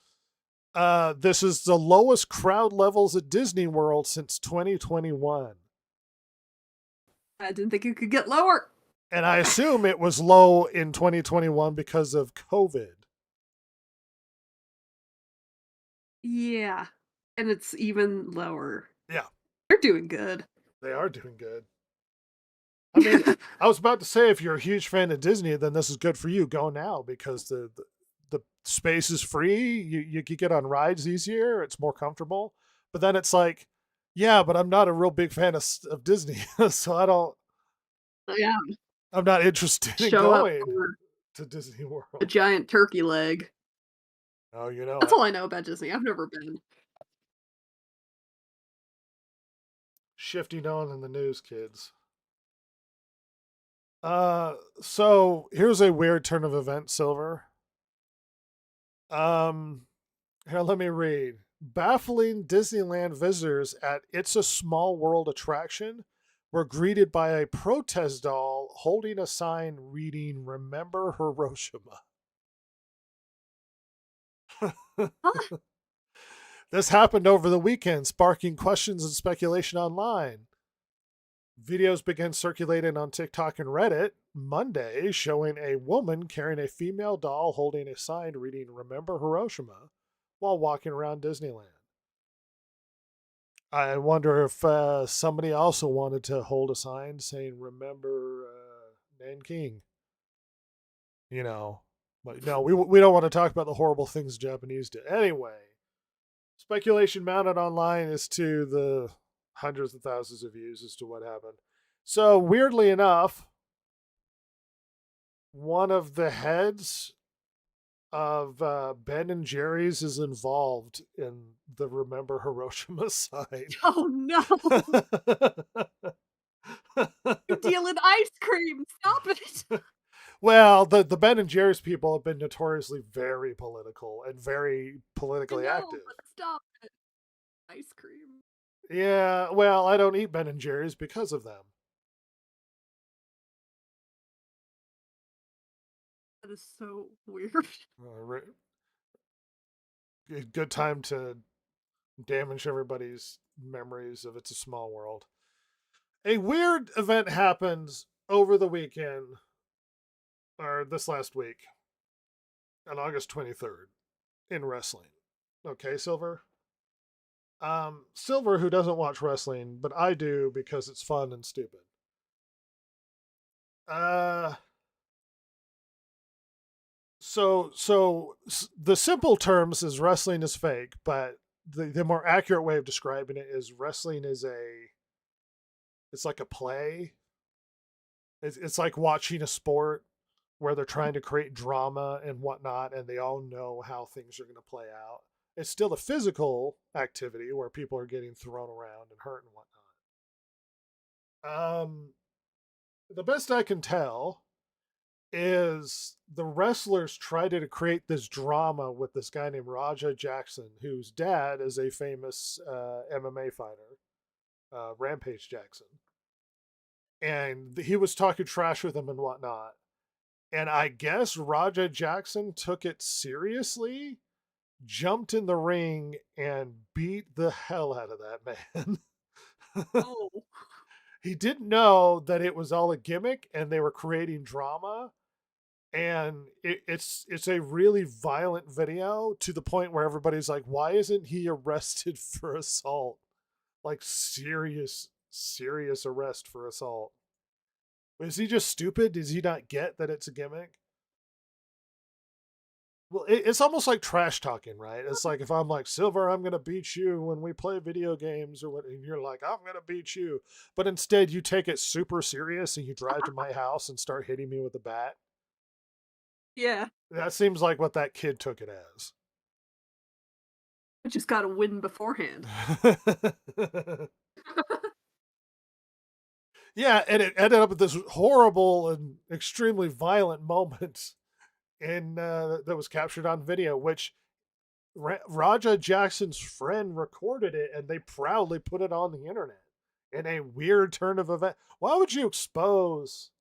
this is the lowest crowd levels at Disney World since 2021. I didn't think it could get lower. And I assume it was low in 2021 because of COVID. Yeah. And it's even lower. Yeah. They're doing good. They are doing good. I mean, I was about to say, if you're a huge fan of Disney, then this is good for you. Go now because the space is free. You can get on rides easier. It's more comfortable. But then it's like, yeah, but I'm not a real big fan of Disney, so I don't. Yeah. I'm not interested in Show up going for to Disney a World. giant turkey leg. Oh, you know, That's all I know about Disney. I've never been. shifting on in the news, kids. So here's a weird turn of events, Silver. Here, let me read. Baffling Disneyland visitors at It's a Small World attraction were greeted by a protest doll holding a sign reading "Remember Hiroshima." Huh? This happened over the weekend, sparking questions and speculation online. Videos began circulating on TikTok and Reddit Monday showing a woman carrying a female doll holding a sign reading "Remember Hiroshima" while walking around Disneyland. I wonder if somebody also wanted to hold a sign saying "Remember Nanking." You know, but no, we don't want to talk about the horrible things the Japanese did. Anyway, speculation mounted online as to the hundreds of thousands of views as to what happened. So weirdly enough, one of the heads of Ben and Jerry's is involved in the "Remember Hiroshima" sign. Oh no! You're dealing ice cream. Stop it. Well, the Ben and Jerry's people have been notoriously very political and very I politically know, active. but stop it. Ice cream. Yeah, well, I don't eat Ben and Jerry's because of them. That is so weird. Good time to damage everybody's memories of It's a Small World. A weird event happens over the weekend, or this last week, on August 23rd, in wrestling. Okay, Silver? Silver, who doesn't watch wrestling, but I do because it's fun and stupid. So the simple terms is wrestling is fake, but the more accurate way of describing it is wrestling is it's like a play. It's like watching a sport where they're trying to create drama and whatnot, and they all know how things are going to play out. It's still a physical activity where people are getting thrown around and hurt and whatnot. The best I can tell is the wrestlers tried to create this drama with this guy named Raja Jackson, whose dad is a famous MMA fighter, Rampage Jackson. And he was talking trash with him and whatnot. And I guess Raja Jackson took it seriously, jumped in the ring, and beat the hell out of that man. Oh. He didn't know that it was all a gimmick and they were creating drama. And it's a really violent video to the point where everybody's like, why isn't he arrested for assault? Like serious arrest for assault. Is he just stupid? Does he not get that it's a gimmick? Well, it's almost like trash talking, right? It's like if I'm like, Silver, I'm going to beat you when we play video games, or what, and you're like, I'm going to beat you. But instead, you take it super serious and you drive to my house and start hitting me with a bat. Yeah. That seems like what that kid took it as. I just got to win beforehand. Yeah, and it ended up with this horrible and extremely violent moment that was captured on video, which Raja Jackson's friend recorded it, and they proudly put it on the internet in a weird turn of event. Why would you expose?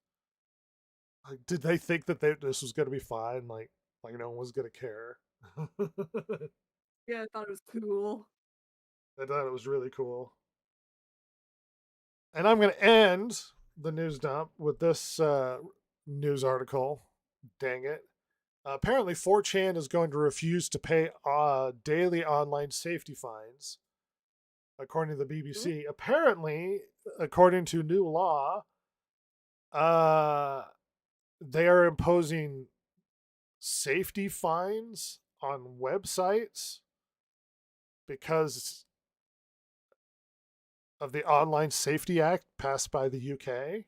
Like, did they think that this was going to be fine? Like no one was going to care. Yeah, I thought it was cool. I thought it was really cool. And I'm going to end the news dump with this news article. Dang it. Apparently, 4chan is going to refuse to pay daily online safety fines, according to the BBC. Apparently, according to new law, they are imposing safety fines on websites because of the Online Safety Act passed by the UK.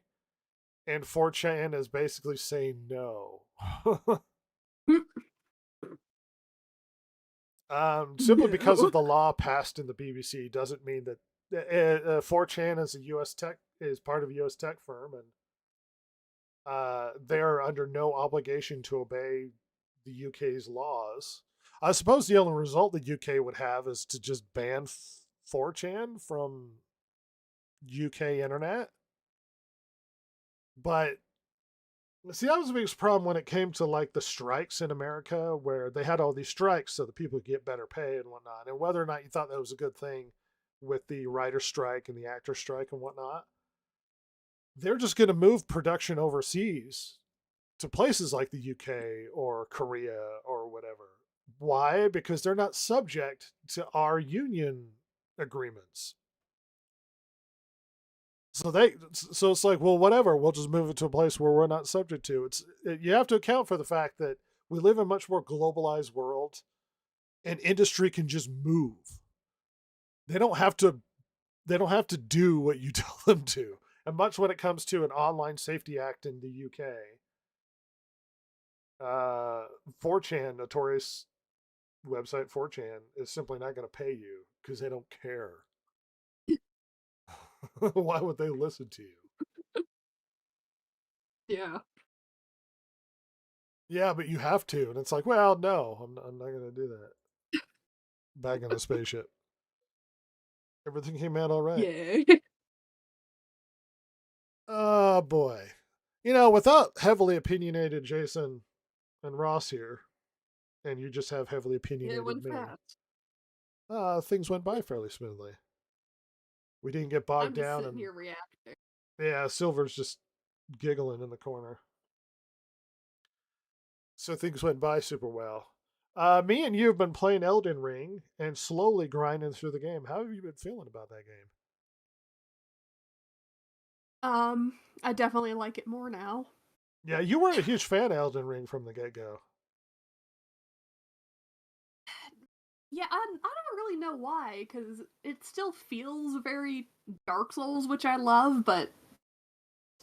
and 4chan is basically saying no. Simply because of the law passed in the BBC doesn't mean that 4chan is is part of a U.S. tech firm, and they are under no obligation to obey the UK's laws. I suppose the only result the UK would have is to just ban 4chan from UK internet. But see, that was the biggest problem when it came to like the strikes in America, where they had all these strikes so the people could get better pay and whatnot. And whether or not you thought that was a good thing with the writer strike and the actor strike and whatnot, they're just going to move production overseas to places like the UK or Korea or whatever. Why? Because they're not subject to our union agreements. So it's like, well, whatever, we'll just move it to a place where we're not subject to. You have to account for the fact that we live in a much more globalized world, and industry can just move. They don't have to do what you tell them to. And much when it comes to an online safety act in the UK, 4chan, notorious website 4chan, is simply not going to pay you because they don't care. Why would they listen to you? Yeah. Yeah, but you have to. And it's like, well, no, I'm not going to do that. Back in a spaceship. Everything came out all right. Yeah. Oh, boy. You know, without heavily opinionated Jason and Ross here, and you just have heavily It opinionated went me, fast. things went by fairly smoothly. We didn't get I'm bogged just down. sitting And here reacting. yeah, Silver's just giggling in the corner. So things went by super well. Me and you have been playing Elden Ring and slowly grinding through the game. How have you been feeling about that game? I definitely like it more now. Yeah, you weren't a huge fan of Elden Ring from the get-go. Yeah, I don't really know why, because it still feels very Dark Souls, which I love, but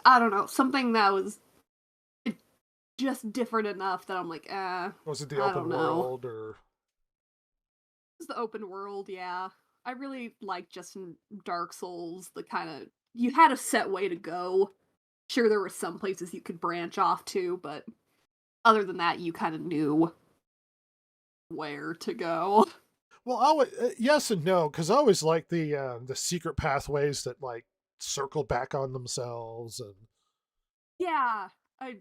I don't know, something that was just different enough that I'm like, Was it the I open don't know. world or? It was the open world, yeah. I really like just in Dark Souls, the kind of, you had a set way to go. Sure, there were some places you could branch off to, but other than that, you kind of knew where to go. Well, yes and no, because I always like the secret pathways that like circle back on themselves, and Yeah, I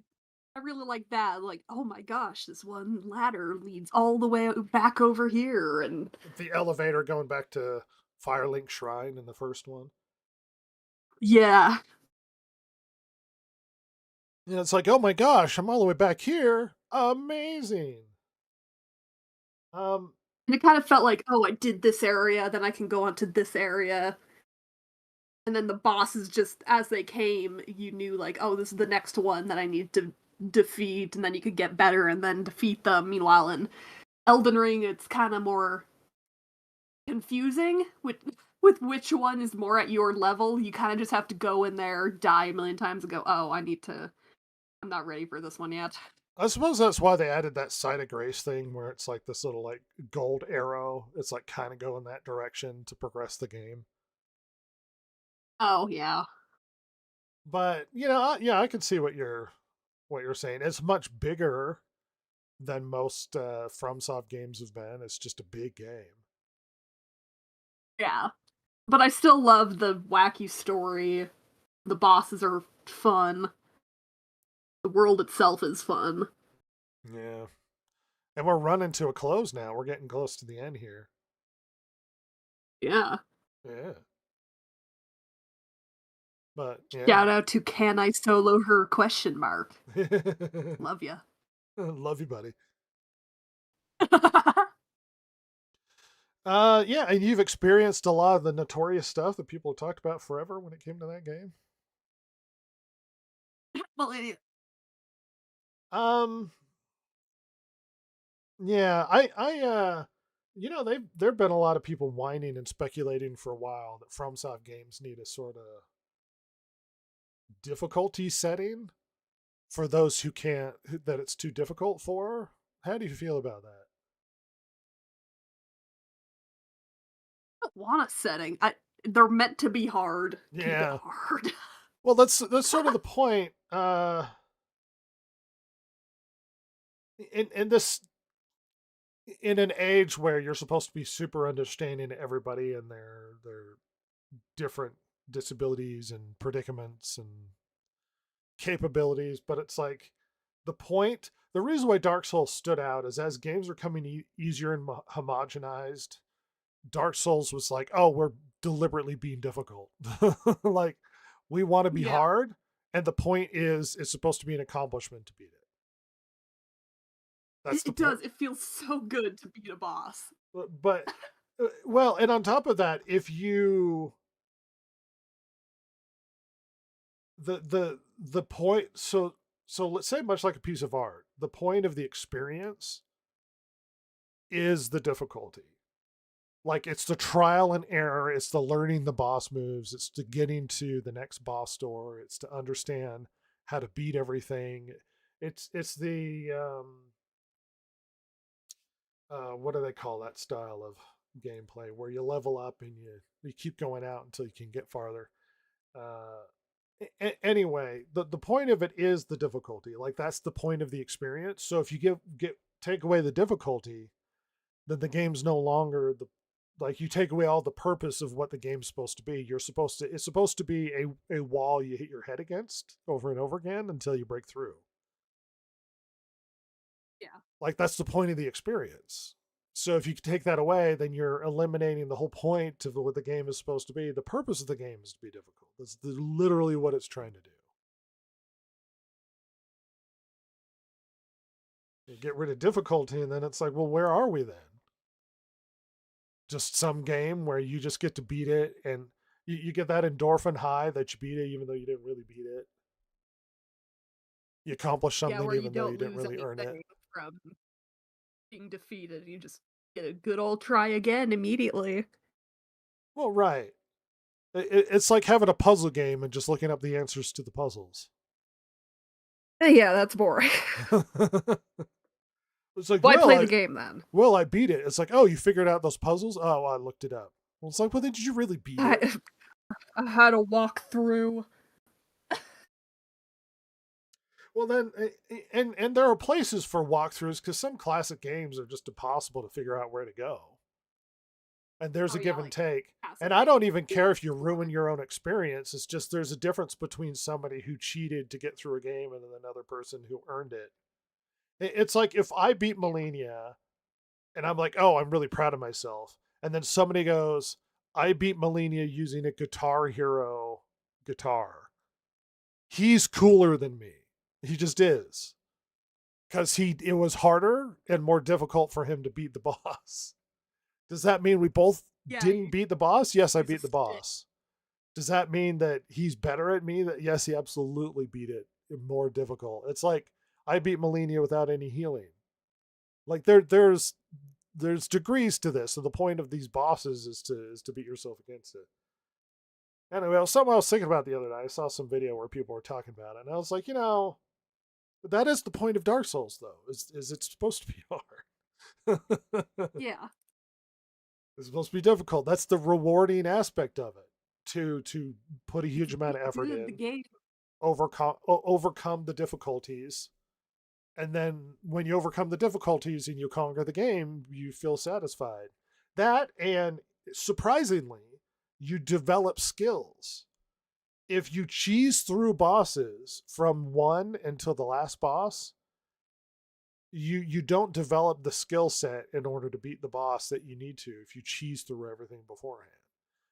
really like that. Like, oh my gosh, this one ladder leads all the way back over here, and the elevator going back to Firelink Shrine in the first one. yeah, And it's like, oh my gosh, I'm all the way back here. Amazing. and it kind of felt like, oh, I did this area, then I can go on to this area. And then the bosses just, as they came, you knew, like, oh, this is the next one that I need to defeat, and then you could get better and then defeat them. Meanwhile, in Elden Ring, it's kind of more confusing with which one is more at your level. You kind of just have to go in there, die a million times, and go, oh, I'm not ready for this one yet. I suppose that's why they added that Site of Grace thing where it's like this little like gold arrow. It's like kind of go in that direction to progress the game. Oh, yeah. But, you know, yeah, I can see what you're saying. It's much bigger than most FromSoft games have been. It's just a big game. Yeah. But I still love the wacky story. The bosses are fun. The world itself is fun. Yeah. And we're running to a close now. We're getting close to the end here. Yeah. Yeah. But yeah. Shout out to Can I Solo Her ? Love ya. Love you, buddy. Yeah, and you've experienced a lot of the notorious stuff that people have talked about forever when it came to that game. Well, yeah, you know, there've been a lot of people whining and speculating for a while that FromSoft games need a sort of difficulty setting for those who can't, that it's too difficult for. How do you feel about that? I don't want a setting. They're meant to be hard. Keep Yeah. it hard. Well, that's sort of the point. In this, in an age where you're supposed to be super understanding to everybody and their different disabilities and predicaments and capabilities, but it's like the reason why Dark Souls stood out is as games are coming easier and homogenized, Dark Souls was like, oh, we're deliberately being difficult. Like, we want to be Yeah. hard, and the point is it's supposed to be an accomplishment to beat it. That's It the does. It feels so good to beat a boss. But well, and on top of that, if you the point, so let's say, much like a piece of art, the point of the experience is the difficulty. Like, it's the trial and error, it's the learning the boss moves, it's the getting to the next boss door, it's to understand how to beat everything. It's the what do they call that style of gameplay where you level up and you keep going out until you can get farther. Anyway, the point of it is the difficulty. Like, that's the point of the experience. So if you take away the difficulty, then the game's no longer like, you take away all the purpose of what the game's supposed to be. It's supposed to be a wall you hit your head against over and over again until you break through. Yeah. Like, that's the point of the experience. So if you take that away, then you're eliminating the whole point of what the game is supposed to be. The purpose of the game is to be difficult. That's literally what it's trying to do. You get rid of difficulty, and then it's like, well, where are we then? Just some game where you just get to beat it, and you get that endorphin high that you beat it even though you didn't really beat it. You accomplish something where you even though you don't didn't lose really earn it. anything from being defeated. You just get a good old try again immediately. Well, right. It's like having a puzzle game and just looking up the answers to the puzzles. Yeah, that's boring. It's like, Why well, play the game then? Well, I beat it. It's like, oh, you figured out those puzzles? Oh, I looked it up. Well, it's like, well, then did you really beat it? I had to walk through. Well, then, and there are places for walkthroughs, because some classic games are just impossible to figure out where to go. And there's a give and take. And I don't even care if you ruin your own experience. It's just there's a difference between somebody who cheated to get through a game and another person who earned it. It's like if I beat Malenia and I'm like, oh, I'm really proud of myself. And then somebody goes, I beat Malenia using a Guitar Hero guitar. He's cooler than me. He just is. Because it was harder and more difficult for him to beat the boss. Does that mean we both didn't beat the boss? Yes, I beat the boss. Does that mean that he's better at me? Yes, he absolutely beat it. More difficult. It's like I beat Malenia without any healing. Like, there's degrees to this. So the point of these bosses is to beat yourself against it. Anyway, something I was thinking about the other day. I saw some video where people were talking about it, and I was like, that is the point of Dark Souls, though. Is it's supposed to be hard. Yeah. It's supposed to be difficult. That's the rewarding aspect of it. To put a huge amount of effort in, The game. overcome the difficulties, and then when you overcome the difficulties and you conquer the game, you feel satisfied. That, and surprisingly, you develop skills. If you cheese through bosses from one until the last boss, you don't develop the skill set in order to beat the boss that you need to if you cheese through everything beforehand.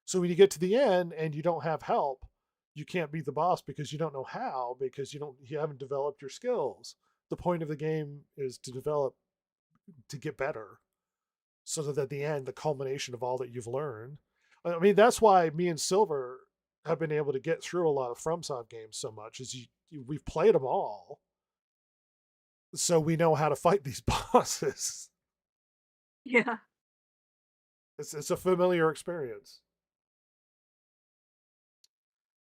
So when you get to the end and you don't have help, you can't beat the boss because you don't know how, because you haven't developed your skills. The point of the game is to get better, so that at the end, the culmination of all that you've learned. I mean, that's why me and Silver have been able to get through a lot of FromSoft games so much, is we've played them all. So we know how to fight these bosses. Yeah. It's a familiar experience.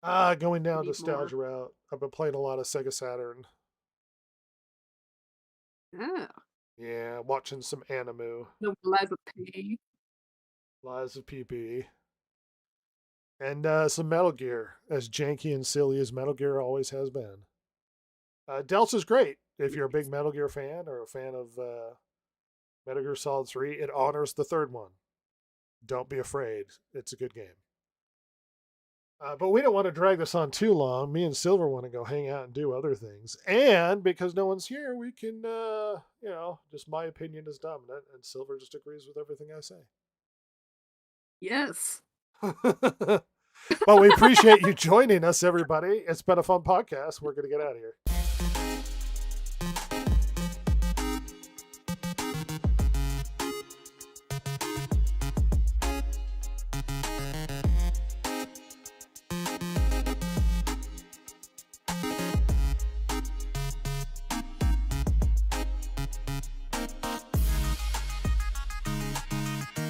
Going down Need more. nostalgia route. I've been playing a lot of Sega Saturn. Yeah. Yeah, watching some anime. No Liza P. Lies of PP. And some Metal Gear, as janky and silly as Metal Gear always has been. Delta's great. If you're a big Metal Gear fan or a fan of Metal Gear Solid 3, it honors the third one. Don't be afraid. It's a good game. But we don't want to drag this on too long. Me and Silver want to go hang out and do other things. And because no one's here, we can, just my opinion is dominant, and Silver just agrees with everything I say. Yes. But we appreciate you joining us, everybody. It's been a fun podcast. We're going to get out of here.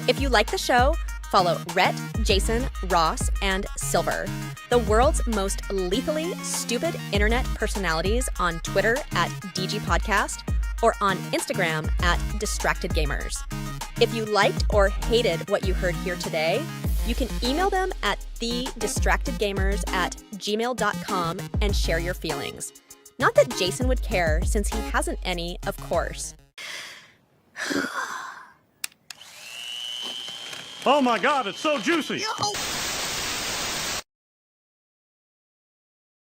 If you like the show, follow Rhett, Jason, Ross, and Silver, the world's most lethally stupid internet personalities, on Twitter at DG Podcast or on Instagram at Distracted Gamers. If you liked or hated what you heard here today, you can email them at thedistractedgamers@gmail.com and share your feelings. Not that Jason would care, since he hasn't any, of course. Oh my God, it's so juicy.